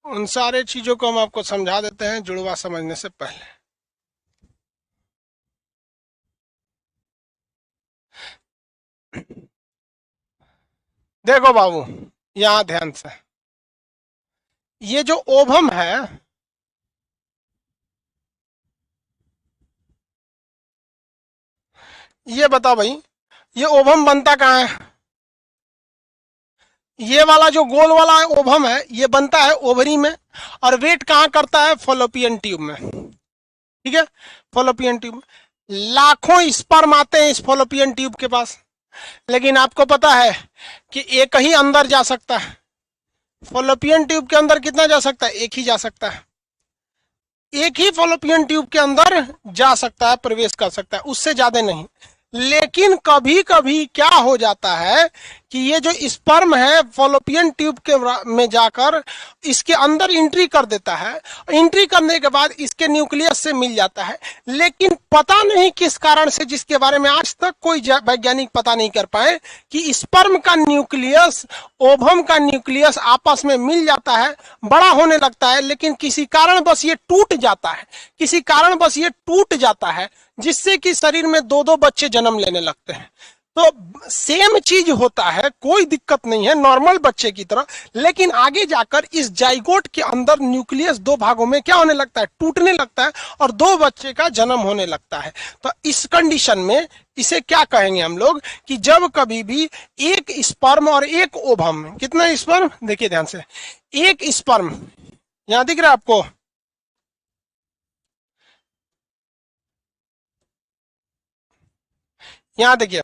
उन सारे चीजों को हम आपको समझा देते हैं जुड़वा समझने से पहले। देखो बाबू, यहां ध्यान से, ये जो ओवम है, ये बताओ भाई, ये ओवम बनता कहाँ है? ये वाला जो गोल वाला ओवम है, ये बनता है ओवरी में, और वेट कहाँ करता है? फॉलोपियन ट्यूब में। ठीक है, फॉलोपियन ट्यूब में लाखों स्पर्म आते हैं इस फॉलोपियन ट्यूब के पास, लेकिन आपको पता है कि एक ही अंदर जा सकता है। फॉलोपियन ट्यूब के अंदर कितना जा सकता है? एक ही जा सकता है। एक ही फॉलोपियन ट्यूब के अंदर जा सकता है, प्रवेश कर सकता है, उससे ज्यादा नहीं। लेकिन कभी कभी क्या हो जाता है कि ये जो स्पर्म है फॉलोपियन ट्यूब के में जाकर इसके अंदर एंट्री कर देता है। एंट्री करने के बाद इसके न्यूक्लियस से मिल जाता है, लेकिन पता नहीं किस कारण से, जिसके बारे में आज तक कोई वैज्ञानिक पता नहीं कर पाए, कि स्पर्म का न्यूक्लियस ओवम का न्यूक्लियस आपस में मिल जाता है, बड़ा होने लगता है, लेकिन किसी कारण बस ये टूट जाता है। किसी कारण बस ये टूट जाता है, जिससे कि शरीर में दो दो बच्चे जन्म लेने लगते हैं। तो सेम चीज होता है, कोई दिक्कत नहीं है, नॉर्मल बच्चे की तरह। लेकिन आगे जाकर इस जाइगोट के अंदर न्यूक्लियस दो भागों में क्या होने लगता है? टूटने लगता है, और दो बच्चे का जन्म होने लगता है। तो इस कंडीशन में इसे क्या कहेंगे हम लोग, कि जब कभी भी एक स्पर्म और एक ओवम, कितना स्पर्म देखिए ध्यान से, एक स्पर्म यहां दिख रहा है आपको, यहां देखिए,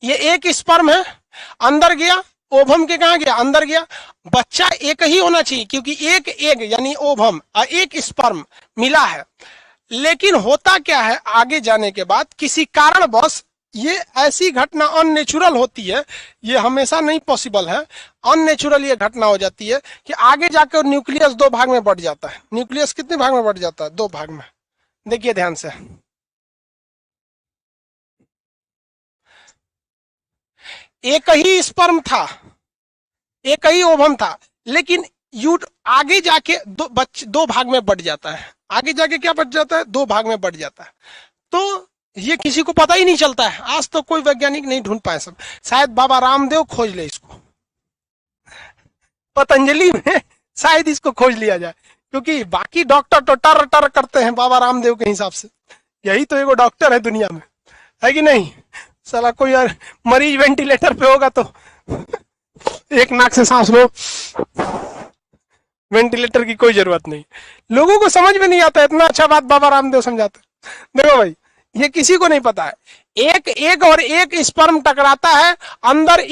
ये एक स्पर्म है, अंदर गया, ओवम के कहा गया? अंदर गया। बच्चा एक ही होना चाहिए, क्योंकि एक एग यानी ओवम और एक स्पर्म मिला है। लेकिन होता क्या है, आगे जाने के बाद किसी कारणवश ये ऐसी घटना अननेचुरल होती है, ये हमेशा नहीं पॉसिबल है, अननेचुरल ये घटना हो जाती है कि आगे जाकर न्यूक्लियस दो भाग में बढ़ जाता है। न्यूक्लियस कितने भाग में बढ़ जाता है? दो भाग में। देखिए ध्यान से, एक ही स्पर्म था, एक ही ओवम था, लेकिन यूट आगे जाके दो भाग में बढ़ जाता है। आगे जाके क्या बढ़ जाता है? दो भाग में बढ़ जाता है। तो ये किसी को पता ही नहीं चलता है, आज तो कोई वैज्ञानिक नहीं ढूंढ पाए सब। शायद बाबा रामदेव खोज ले इसको, पतंजलि में शायद इसको खोज लिया जाए, क्योंकि बाकी डॉक्टर तो टर टर करते हैं बाबा रामदेव के हिसाब से। यही तो एगो डॉक्टर है दुनिया में, है कि नहीं? साला कोई यार मरीज वेंटिलेटर पे होगा तो एक नाक से सांस लो, वेंटिलेटर की कोई जरूरत नहीं। लोगों को समझ में नहीं आता, इतना अच्छा बात बाबा रामदेव समझाते। देखो भाई, ये किसी को नहीं पता है। एक एक और एक स्पर्म टकराता है, अंदर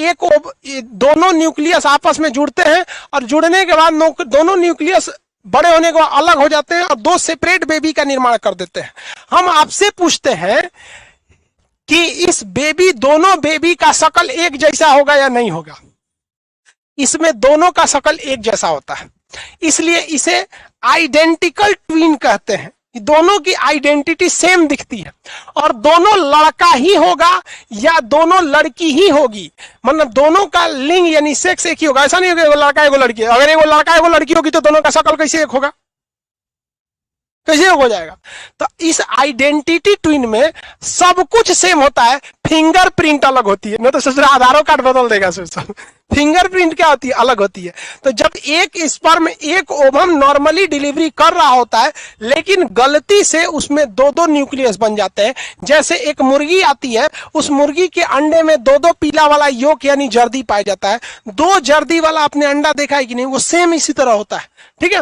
दोनों न्यूक्लियस आपस में जुड़ते हैं, और जुड़ने के बाद दोनों न्यूक्लियस बड़े होने के बाद अलग हो जाते हैं और दो सेपरेट बेबी का निर्माण कर देते हैं। हम आपसे पूछते हैं कि इस दोनों बेबी का शकल एक जैसा होगा या नहीं होगा? इसमें दोनों का शकल एक जैसा होता है, इसलिए इसे आइडेंटिकल ट्विन कहते हैं। दोनों की आइडेंटिटी सेम दिखती है, और दोनों लड़का ही होगा या दोनों लड़की ही होगी, मतलब दोनों का लिंग यानी सेक्स एक ही होगा। ऐसा नहीं होगा एगो लड़का एगो लड़की। अगर एगो लड़का एगो लड़की होगी तो दोनों का शकल कैसे एक होगा? कैसे हो जाएगा? तो इस आइडेंटिटी ट्विन में सब कुछ सेम होता है, फिंगरप्रिंट अलग होती है। नहीं तो सोच रहा आधार कार्ड बदल देगा सोच। फिंगरप्रिंट क्या होती है? अलग होती है। तो जब एक स्पर्म एक ओवम नॉर्मली डिलीवरी कर रहा होता है, लेकिन गलती से उसमें दो दो न्यूक्लियस बन जाते हैं। जैसे एक मुर्गी आती है, उस मुर्गी के अंडे में दो दो पीला वाला योक यानी जर्दी पाया जाता है। दो जर्दी वाला आपने अंडा देखा है कि नहीं? वो सेम इसी तरह होता है। ठीक है।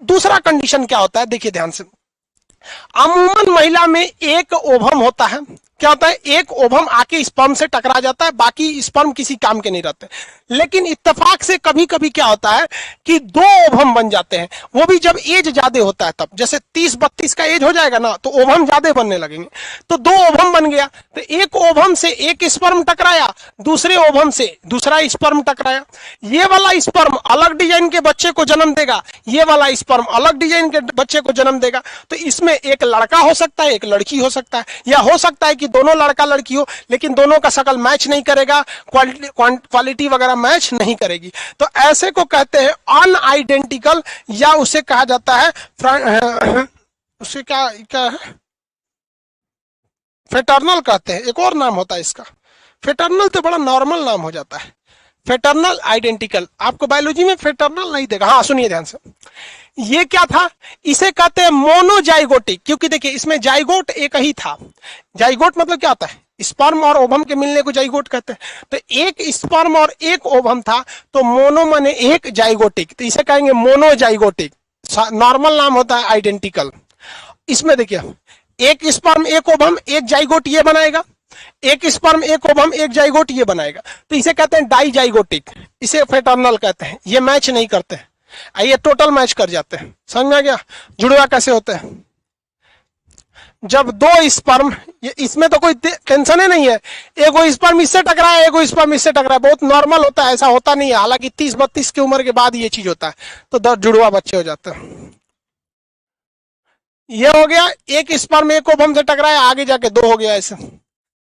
दूसरा कंडीशन क्या होता है, देखिए ध्यान से। अमूमन महिला में एक ओवम होता है। क्या होता है? एक ओवम आके स्पर्म से टकरा जाता है, बाकी स्पर्म किसी काम के नहीं रहते। लेकिन इत्तेफाक से कभी कभी क्या होता है कि दो ओवम बन जाते हैं, वो भी जब एज ज्यादा होता है तब। जैसे 30-32 का एज हो जाएगा ना, तो ओवम ज्यादा बनने लगेंगे। तो दो ओवम बन गया, तो एक ओवम से एक स्पर्म टकराया, दूसरे ओवम से दूसरा स्पर्म टकराया। ये वाला स्पर्म अलग डिजाइन के बच्चे को जन्म देगा, ये वाला स्पर्म अलग डिजाइन के बच्चे को जन्म देगा। तो इसमें एक लड़का हो सकता है, एक लड़की हो सकता है, या हो सकता है कि दोनों लड़का लड़की हो, लेकिन दोनों का शकल मैच नहीं करेगा, क्वालिटी वगैरह मैच नहीं करेगी। तो ऐसे को कहते हैं अनआइडेंटिकल, या उसे कहा जाता है उसे क्या क्या है? फेटर्नल कहते हैं। एक और नाम होता है इसका। फेटर्नल तो बड़ा नॉर्मल नाम हो जाता है, फेटर्नल आइडेंटिकल। आपको बायोलॉजी में फेटर्नल नहीं देगा। हाँ सुनिए ध्यान से, ये क्या था? इसे कहते हैं मोनोजाइगोटिक, क्योंकि देखिए इसमें जाइगोट एक ही था। जाइगोट मतलब क्या होता है? स्पर्म और ओवम के मिलने को जाइगोट कहते हैं। तो एक स्पर्म और एक ओवम था, तो मोनो माने एक, जाइगोटिक, तो इसे कहेंगे मोनोजाइगोटिक। नॉर्मल नाम होता है आइडेंटिकल। इसमें देखिए एक स्पर्म एक ओवम एक जाइगोट ये बनाएगा, एक स्पर्म एक ओवम एक जाइगोट ये बनाएगा, तो इसे कहते हैं डाइजाइगोटिक। इसे फेटर्नल कहते हैं। ये मैच नहीं करते हैं, ये टोटल मैच कर जाते हैं। समझ में आ गया? जुड़वा कैसे होते हैं? जब दो स्पर्म, इसमें तो कोई टेंशन ही नहीं है, एगो स्पर्म इससे टकराया एगो स्पर्म इससे टकराया, बहुत नॉर्मल होता है। ऐसा होता नहीं है, हालांकि 30-32 की उम्र के बाद ये चीज होता है, तो 10 जुड़वा बच्चे हो जाते हैं। ये हो गया, एक स्पर्म एक ओवम से टकराया, आगे जाके दो हो गया ऐसे।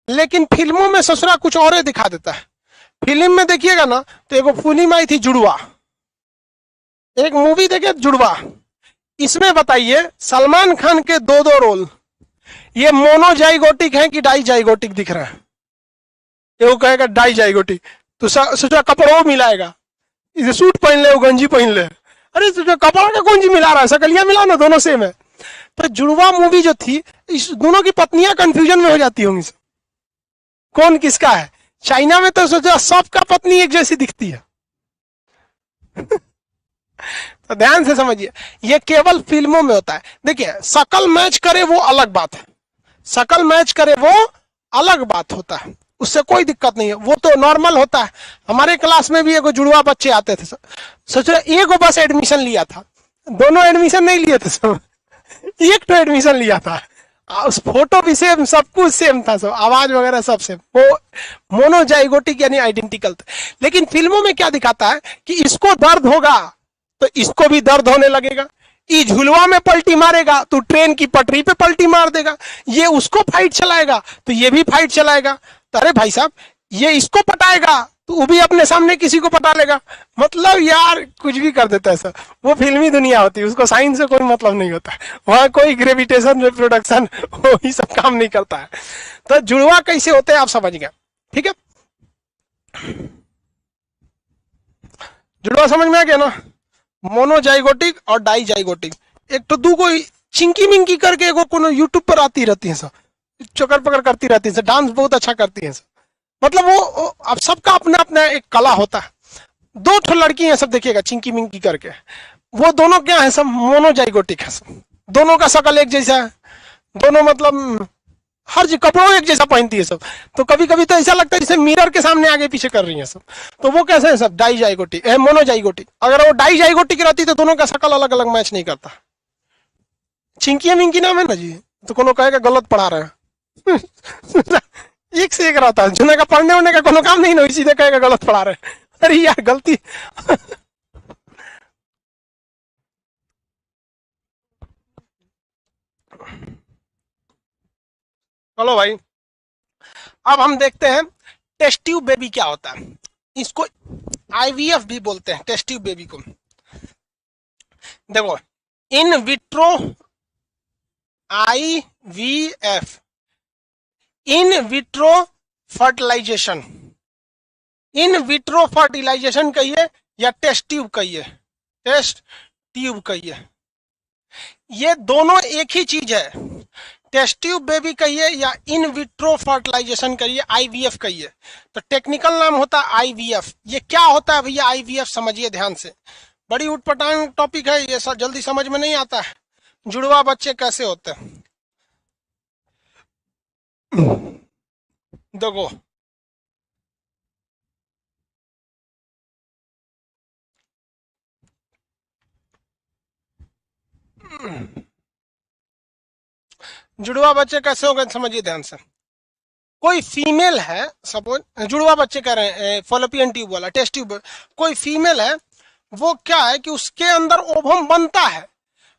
लेकिन फिल्मों में ससुरा कुछ और दिखा देता है। फिल्म में देखिएगा ना, तो एगो फिल्म आई थी जुड़वा, एक मूवी देखे जुड़वा। इसमें बताइए सलमान खान के दो दो रोल, ये मोनोजाइगोटिक है कि डाइजाइगोटिक दिख रहा है? वो कहेगा डाइजाइगोटिक, तो सोचा कपड़ों मिलाएगा, इसे सूट पहन ले, वो गंजी पहन ले। अरे सोचा कपड़ा का कौन जी मिला रहा है? शकलियां मिला ना, दोनों सेम है। तो जुड़वा मूवी जो थी, इस दोनों की पत्नियां कंफ्यूजन में हो जाती होंगी, कौन किसका है। चाइना में तो सोचा सबका पत्नी एक जैसी दिखती है। तो ध्यान से समझिए, ये केवल फिल्मों में होता है। देखिए शकल मैच करे वो अलग बात है, शकल मैच करे वो अलग बात होता है, उससे कोई दिक्कत नहीं है, वो तो नॉर्मल होता है। हमारे क्लास में भी एगो जुड़वा बच्चे आते थे, सोच रहे एगो बस एडमिशन लिया था, दोनों एडमिशन नहीं लिए थे, सब एक तो एडमिशन लिया था। उस फोटो भी सेम, सब कुछ सेम था, सब आवाज वगैरह सब सेम। वो मोनोजाइगोटिक यानी आइडेंटिकल। लेकिन फिल्मों में क्या दिखाता है कि इसको दर्द होगा तो इसको भी दर्द होने लगेगा, ये झुलवा में पलटी मारेगा तो ट्रेन की पटरी पे पलटी मार देगा, ये उसको फाइट चलाएगा तो ये भी फाइट चलाएगा। तो अरे भाई साहब, ये इसको पटाएगा तो वो भी अपने सामने किसी को पटा लेगा। मतलब यार कुछ भी कर देता है सर। वो फिल्मी दुनिया होती है, उसको साइंस से कोई मतलब नहीं होता है, वहां कोई ग्रेविटेशन रिप्रोडक्शन वही सब काम नहीं करता है। तो जुड़वा कैसे होते हैं आप समझ गए? ठीक है, जुड़वा समझ में आ गया ना? मोनोजाइगोटिक और डाइजाइगोटिक। एक तो दू को चिंकी मिंकी करके एगो कोनो यूट्यूब पर आती रहती है, सब चक्कर पकड़ करती रहती है, डांस बहुत अच्छा करती है। मतलब वो अब सबका अपना अपना एक कला होता है। दो ठो लड़की हैं सब, देखिएगा चिंकी मिंकी करके, वो दोनों क्या है, सब मोनोजाइगोटिक है सब, दोनों का शकल एक जैसा है, दोनों मतलब हर जी कपड़ों एक जैसा पहनती है सब। तो कभी कभी तो ऐसा लगता है जैसे मिरर के सामने आगे पीछे कर रही है सब। तो वो कैसे है सब, डाइजाइगोटिक है, मोनोजाइगोटिक। अगर वो डाइजाइगोटिक रहती तो दोनों का शकल अलग अलग मैच नहीं करता। चिंकिया मिंकी नाम है ना जी, तो कोनो कहेगा गलत पढ़ा रहे हैं। एक से एक रहता है, जुने का पढ़ने होने का कोनो काम नहीं ना, सीधे कहेगा गलत पढ़ा रहे हैं। अरे यार गलती। चलो भाई, अब हम देखते हैं टेस्ट ट्यूब बेबी क्या होता है। इसको आईवीएफ भी बोलते हैं, टेस्ट ट्यूब बेबी को। देखो, in vitro IVF, in vitro fertilisation, in vitro fertilisation कहिए या टेस्ट ट्यूब कहिए, टेस्ट ट्यूब कहिए, ये दोनों एक ही चीज है। टेस्ट ट्यूब बेबी कहिए या इन विट्रो फर्टिलाइजेशन कहिए, आईवीएफ कहिए। तो टेक्निकल नाम होता है आईवीएफ। ये क्या होता है भैया आईवीएफ, समझिए ध्यान से, बड़ी उटपटांग टॉपिक है ये, सब जल्दी समझ में नहीं आता है। जुड़वा बच्चे कैसे होते हैं, देखो जुड़वा बच्चे कैसे होंगे समझिए ध्यान से। कोई फीमेल है, सपोज जुड़वा बच्चे कह रहे हैं, फॉलोपियन ट्यूब वाला टेस्ट ट्यूब, कोई फीमेल है, वो क्या है कि उसके अंदर ओवम बनता है,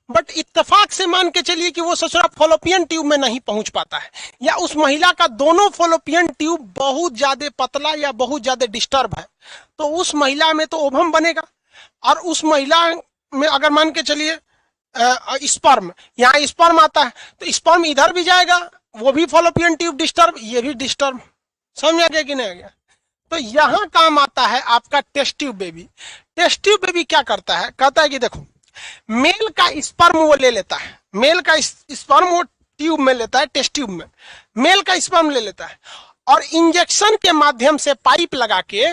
बट इत्तेफाक से मान के चलिए कि वो ससुरा फॉलोपियन ट्यूब में नहीं पहुंच पाता है, या उस महिला का दोनों फॉलोपियन ट्यूब बहुत ज्यादा पतला या बहुत ज्यादा डिस्टर्ब है, तो उस महिला में तो ओवम बनेगा। और उस महिला में अगर मान के चलिए स्पर्म, यहाँ स्पर्म आता है, तो स्पर्म इधर भी जाएगा, वो भी फॉलोपियन ट्यूब डिस्टर्ब, ये भी डिस्टर्ब। समझ आ गया कि नहीं आ गया? तो यहाँ काम आता है आपका test tube baby. Test tube baby क्या करता है, कहता है कि देखो, मेल का स्पर्म वो ले लेता है, मेल का स्पर्म वो ट्यूब में लेता है, टेस्ट ट्यूब में मेल का स्पर्म ले लेता है, और इंजेक्शन के माध्यम से पाइप लगा के,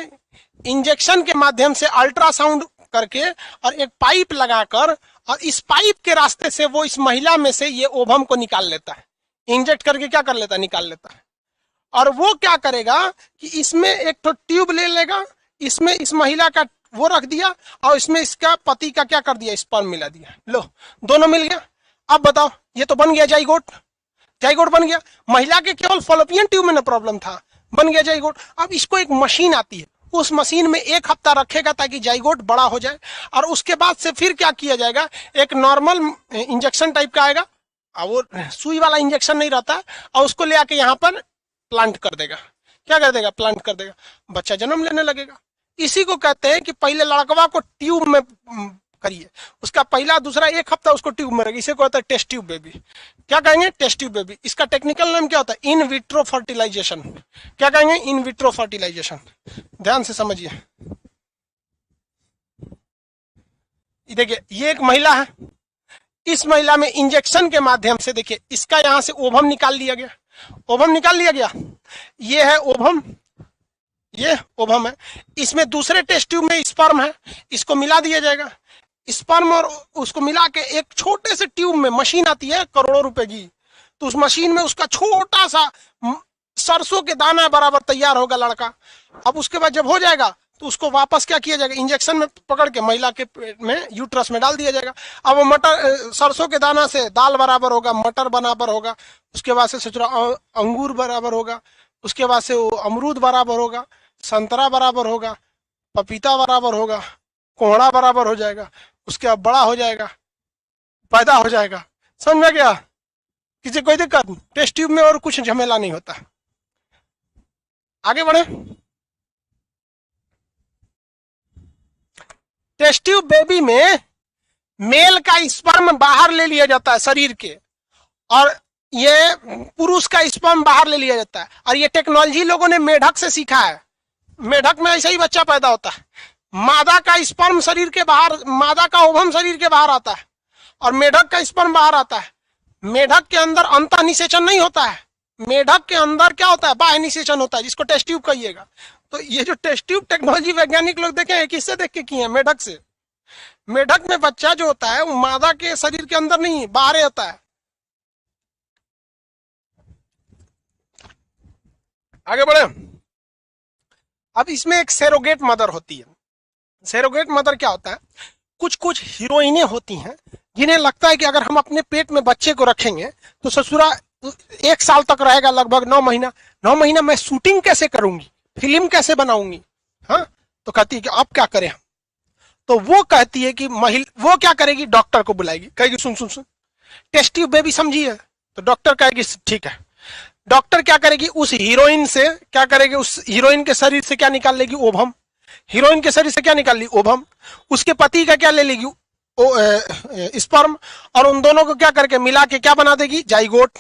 इंजेक्शन के माध्यम से अल्ट्रासाउंड करके और एक पाइप लगाकर, और इस पाइप के रास्ते से वो इस महिला में से ये ओवम को निकाल लेता है, इंजेक्ट करके क्या कर लेता है, निकाल लेता है। और वो क्या करेगा कि इसमें एक तो ट्यूब ले लेगा, इसमें इस महिला का वो रख दिया, और इसमें इसका पति का क्या कर दिया, स्पर्म मिला दिया, लो दोनों मिल गया। अब बताओ, ये तो बन गया जाइगोट, जाइगोट बन गया। महिला के केवल फॉलोपियन ट्यूब में ना प्रॉब्लम था, बन गया जाइगोट। अब इसको एक मशीन आती है, उस मशीन में 1 हफ्ता रखेगा ताकि जाइगोट बड़ा हो जाए, और उसके बाद से फिर क्या किया जाएगा, एक नॉर्मल इंजेक्शन टाइप का आएगा, और वो सुई वाला इंजेक्शन नहीं रहता, और उसको ले आके यहाँ पर प्लांट कर देगा। क्या कर देगा, प्लांट कर देगा, बच्चा जन्म लेने लगेगा। इसी को कहते हैं कि पहले लड़कवा को ट्यूब में करिए, उसका पहला दूसरा 1 हफ्ता उसको ट्यूब में रखेगा, इसे को कहता है टेस्ट ट्यूब बेबी। क्या कहेंगे, टेस्ट ट्यूब बेबी। इसका टेक्निकल नाम क्या होता है, इन विट्रो फर्टिलाइजेशन। क्या कहेंगे, इन विट्रो फर्टिलाइजेशन। ध्यान से समझिए, देखिए ये एक महिला है, इस महिला में इंजेक्शन के माध्यम से, देखिए इसका यहां से ओवम निकाल लिया गया, ओवम निकाल लिया गया, ये है ओवम, ये ओवम है। इसमें दूसरे टेस्ट ट्यूब में स्पर्म है, इसको मिला दिया जाएगा, स्पर्म और उसको मिला के एक छोटे से ट्यूब में, मशीन आती है करोड़ों रुपए की, तो उस मशीन में उसका छोटा सा सरसों के दाना बराबर तैयार होगा लड़का। अब उसके बाद जब हो जाएगा तो उसको वापस क्या किया जाएगा, इंजेक्शन में पकड़ के महिला के पेट में, यूट्रस में डाल दिया जाएगा। अब वो मटर, सरसों के दाना से दाल बराबर होगा, मटर बराबर होगा, उसके बाद से सोचो अंगूर बराबर होगा, उसके बाद से वो अमरूद बराबर होगा, संतरा बराबर होगा, पपीता बराबर होगा, कोहड़ा बराबर हो जाएगा, उसके बाद बड़ा हो जाएगा, पैदा हो जाएगा। समझ में गया? किसी कोई दिक्कत? टेस्ट ट्यूब में और कुछ झमेला नहीं होता। आगे बढ़े। टेस्ट ट्यूब बेबी में मेल का स्पर्म बाहर ले लिया जाता है शरीर के, और ये पुरुष का स्पर्म बाहर ले लिया जाता है। और ये टेक्नोलॉजी लोगों ने मेढक से सीखा है, मेढक में ऐसा ही बच्चा पैदा होता है, मादा का स्पर्म शरीर के बाहर, मादा का ओवम शरीर के बाहर आता है, और मेढक का स्पर्म बाहर आता है। मेढक के अंदर अंतः निषेचन नहीं होता है, मेढक के अंदर क्या होता है, बाह्य निषेचन होता है, जिसको टेस्ट ट्यूब कहिएगा। तो ये जो टेस्ट ट्यूब टेक्नोलॉजी वैज्ञानिक लोग देखे हैं, किससे देख के किए हैं, मेढक से। मेढक में बच्चा जो होता है वो मादा के शरीर के अंदर नहीं, बाहर होता है। आगे बढ़े। अब इसमें एक सेरोगेट मदर होती है। सेरोगेट मदर क्या होता है, कुछ कुछ हीरोइनें होती हैं जिन्हें लगता है कि अगर हम अपने पेट में बच्चे को रखेंगे तो ससुरा 1 साल तक रहेगा, लगभग 9 महीना। 9 महीना मैं शूटिंग कैसे करूंगी, फिल्म कैसे बनाऊंगी। हाँ, तो कहती है कि अब क्या करें हम। तो वो कहती है कि वो क्या करेगी, डॉक्टर को बुलाएगी, कहेगी सुन सुन सुन टेस्ट ट्यूब बेबी समझी है। तो डॉक्टर कहेगी ठीक है। डॉक्टर क्या करेगी, उस हीरोइन से क्या करेगी, उस हीरोइन के शरीर से क्या निकाल लेगी, ओवम। हीरोइन के शरीर से क्या निकाल ली, ओवम। उसके पति का क्या ले लेगी, स्पर्म। और उन दोनों को क्या करके मिला के क्या बना देगी, जाइगोट।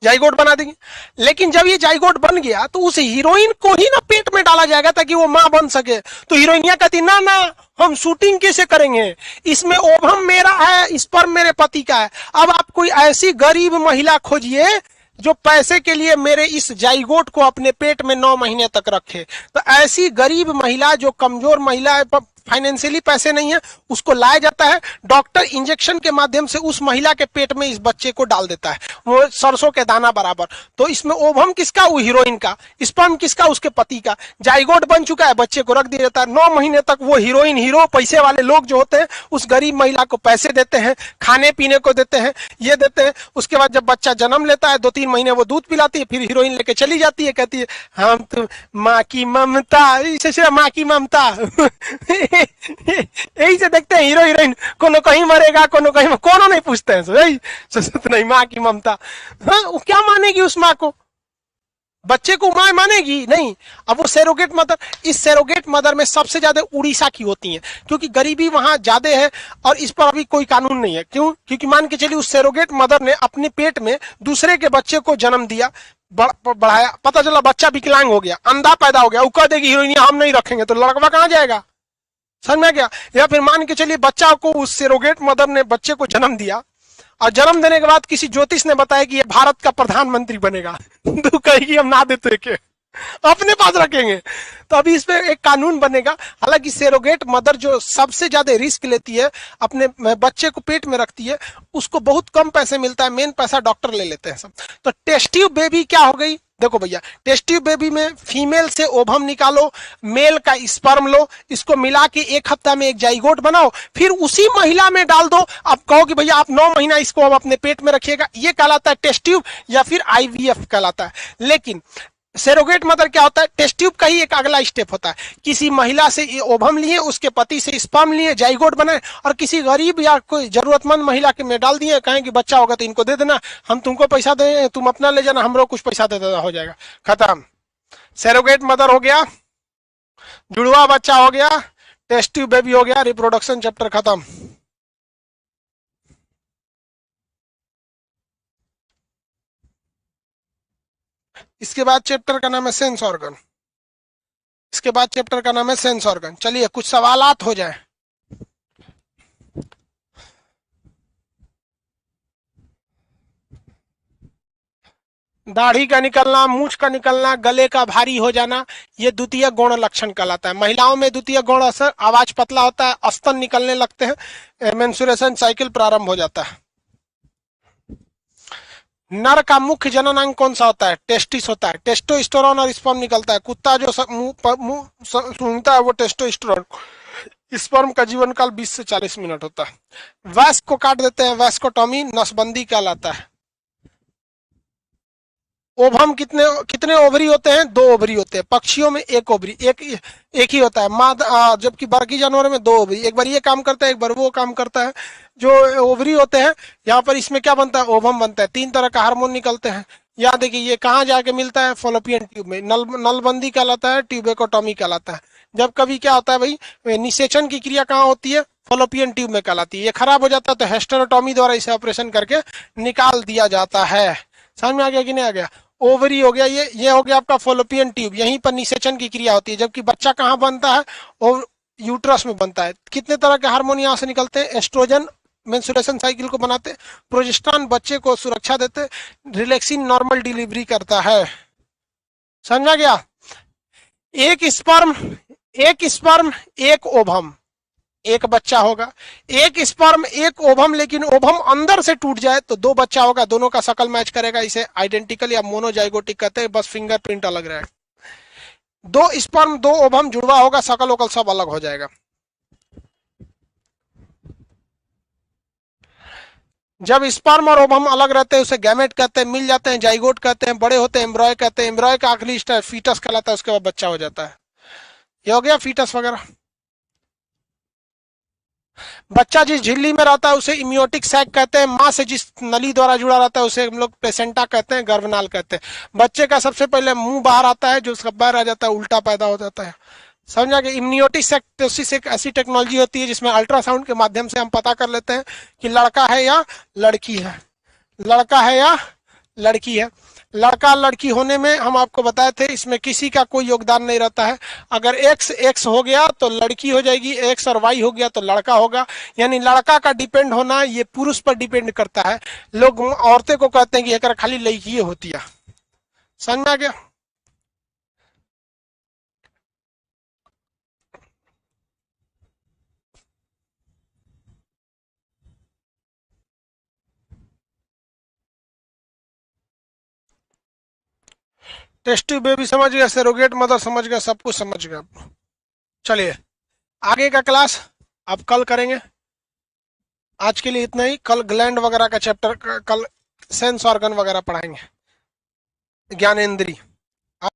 जाइगोट बना देगी। लेकिन जब ये जाइगोट बन गया तो उस हीरोइन को ही ना पेट में डाला जाएगा ताकि वो मां बन सके। तो हीरोइनिया कहती ना ना, हम शूटिंग कैसे करेंगे, इसमें ओवम मेरा है, स्पर्म मेरे पति का है। अब आप कोई ऐसी गरीब महिला खोजिए जो पैसे के लिए मेरे इस जाइगोट को अपने पेट में 9 महीने तक रखे। तो ऐसी गरीब महिला, जो कमजोर महिला है, फाइनेंशियली पैसे नहीं है, उसको लाया जाता है। डॉक्टर इंजेक्शन के माध्यम से उस महिला के पेट में इस बच्चे को डाल देता है, वो सरसों के दाना बराबर। तो इसमें ओवम किसका, वो हीरोइन का। स्पर्म किसका, उसके पति का। जाइगोट बन चुका है, बच्चे को रख दिया जाता है। 9 महीने तक वो हीरोइन, हीरो, पैसे वाले लोग जो होते हैं उस गरीब महिला को पैसे देते हैं, खाने पीने को देते हैं, ये देते हैं। उसके बाद जब बच्चा जन्म लेता है 2-3 महीने वो दूध पिलाती है, फिर हीरोइन लेके चली जाती है, कहती है हम तो माँ की ममता, इसे माँ की ममता। यही से देखते हैं हीरो हीरोइन, कोनो कहीं मरेगा, कोनो कहीं, कोनो नहीं पूछते हैं ससुर नहीं, माँ की ममता। हाँ, वो क्या मानेगी उस माँ को, बच्चे को माँ मानेगी नहीं। अब वो सेरोगेट मदर, इस सेरोगेट मदर में सबसे ज्यादा उड़ीसा की होती हैं, क्योंकि गरीबी वहां ज्यादा है और इस पर अभी कोई कानून नहीं है। क्यों, क्योंकि मान के चलिए उस सेरोगेट मदर ने अपने पेट में दूसरे के बच्चे को जन्म दिया, बढ़ाया, पता चला बच्चा विकलांग हो गया, अंधा पैदा हो गया, वो कह देगी हीरोइन हम नहीं रखेंगे, तो लड़का कहां जाएगा, समझ में गया। या फिर मान के चलिए बच्चा को, उस सेरोगेट मदर ने बच्चे को जन्म दिया और जन्म देने के बाद किसी ज्योतिष ने बताया कि ये भारत का प्रधानमंत्री बनेगा, तो कहेगी हम ना देते के अपने पास रखेंगे। तो अभी इस पे एक कानून बनेगा। हालांकि सेरोगेट मदर जो सबसे ज्यादा रिस्क लेती है, अपने बच्चे को पेट में रखती है, उसको बहुत कम पैसे मिलता है, मेन पैसा डॉक्टर ले लेते हैं सब। तो टेस्ट ट्यूब बेबी क्या हो गई, देखो भैया, टेस्ट ट्यूब बेबी में फीमेल से ओवम निकालो, मेल का स्पर्म लो, इसको मिला के 1 हफ्ता में एक जाइगोट बनाओ, फिर उसी महिला में डाल दो। अब कहो कि भैया आप 9 महीना इसको अब अपने पेट में रखिएगा, ये कहलाता है टेस्ट ट्यूब या फिर आईवीएफ कहलाता है। लेकिन सेरोगेट मदर क्या होता है, टेस्ट ट्यूब का ही एक अगला स्टेप होता है। किसी महिला से ये ओवम लिए, उसके पति से स्पर्म लिए, जाइगोट बनाए और किसी गरीब या कोई जरूरतमंद महिला के में डाल दिए, कहें कि बच्चा होगा तो इनको दे देना, हम तुमको पैसा दे, तुम अपना ले जाना, हम लोग कुछ पैसा दे देना, हो जाएगा, खत्म। सेरोगेट मदर हो गया, जुड़वा बच्चा हो गया, टेस्ट ट्यूब बेबी हो गया, रिप्रोडक्शन चैप्टर खत्म। इसके बाद चैप्टर का नाम है सेंस ऑर्गन। इसके बाद चैप्टर का नाम है सेंस ऑर्गन। चलिए कुछ सवालात हो जाए। दाढ़ी का निकलना, मूछ का निकलना, गले का भारी हो जाना, ये द्वितीय गौण लक्षण कहलाता है। महिलाओं में द्वितीय गौण असर, आवाज पतला होता है, स्तन निकलने लगते हैं, मेंस्ट्रुएशन साइकिल प्रारंभ हो जाता है। नर का मुख्य जननांग कौन सा होता है, टेस्टिस होता है, टेस्टोस्टेरोन और स्पर्म निकलता है। कुत्ता जो मुंह सूंघता है वो टेस्टोस्टेरोन। स्पर्म का जीवन काल 20 से 40 मिनट होता है। वयस्क को काट देते हैं, वयस्कोटॉमी, नसबंदी कहलाता है। ओवम कितने कितने ओवरी होते हैं, 2 ओवरी होते हैं। पक्षियों में 1 ओवरी, एक ही होता है। जबकि बाकी जानवरों में 2 ओवरी, एक बार ये काम करता है, एक बार वो काम करता है। जो ओवरी होते हैं यहाँ पर, इसमें क्या बनता है, ओवम बनता है। 3 तरह का हार्मोन निकलते हैं। यहाँ देखिए ये कहाँ जाके मिलता है, फॉलोपियन ट्यूब में, नलबंदी कहलाता है, ट्यूबेकोटॉमी कहलाता है। जब कभी क्या होता है भाई, निषेचन की क्रिया कहाँ होती है, फॉलोपियन ट्यूब में कहलाती है। ये खराब हो जाता है तो हेस्टेरोटॉमी द्वारा इसे ऑपरेशन करके निकाल दिया जाता है। समझ में आ गया कि नहीं आ गया। ओवरी हो गया, ये हो गया आपका फॉलोपियन ट्यूब, यहीं पर निषेचन की क्रिया होती है। जबकि बच्चा कहाँ बनता है, और यूट्रस में बनता है। कितने तरह के हार्मोन यहाँ से निकलते हैं, एस्ट्रोजन मेंस्ट्रुएशन साइकिल को बनाते, प्रोजेस्टेरॉन बच्चे को सुरक्षा देते, रिलैक्सिन नॉर्मल डिलीवरी करता है। समझा गया। एक स्पर्म एक ओवम, एक बच्चा होगा। एक स्पर्म एक ओवम, लेकिन ओवम अंदर से टूट जाए तो दो बच्चा होगा, दोनों का शकल मैच करेगा, इसे आइडेंटिकल या मोनोजाइगोटिक कहते हैं, बस फिंगरप्रिंट अलग रहेगा। दो स्पर्म दो ओवम जुड़वा होगा, शकल वकल सब अलग हो जाएगा। जब स्पर्म और ओवम अलग रहते हैं उसे गैमेट कहते हैं, मिल जाते हैं जाइगोट कहते हैं, बड़े होते हैं एम्ब्रॉय कहते हैं, एम्ब्रॉय का आखिरी स्टेज फीटस कहलाता है, उसके बाद बच्चा हो जाता है। ये हो गया फीटस वगैरह। बच्चा जिस झिल्ली में रहता है उसे इम्योटिक सैक कहते हैं, माँ से जिस नली द्वारा जुड़ा रहता है उसे हम लोग प्लेसेंटा कहते हैं, गर्भनाल कहते हैं। बच्चे का सबसे पहले मुंह बाहर आता है, जो उसका बाहर आ जाता है उल्टा पैदा हो जाता है। समझा कि इम्नियोटिक सेक्टोसिस एक ऐसी टेक्नोलॉजी होती है जिसमें अल्ट्रासाउंड के माध्यम से हम पता कर लेते हैं कि लड़का है या लड़की है, लड़का है या लड़की है। लड़का लड़की होने में हम आपको बताए थे इसमें किसी का कोई योगदान नहीं रहता है। अगर एक्स एक्स हो गया तो लड़की हो जाएगी, एक्स और वाई हो गया तो लड़का होगा। यानी लड़का का डिपेंड होना ये पुरुष पर डिपेंड करता है। लोग औरतें को कहते हैं कि एक खाली लड़की होती है। समझ में आ गया? टेस्टी बेबी समझ गया, सरोगेट मदर समझ गया, सब कुछ समझ गया। चलिए आगे का क्लास अब कल करेंगे। आज के लिए इतना ही। कल ग्लैंड वगैरह का चैप्टर, कल सेंस ऑर्गन वगैरह पढ़ाएंगे, ज्ञानेंद्री।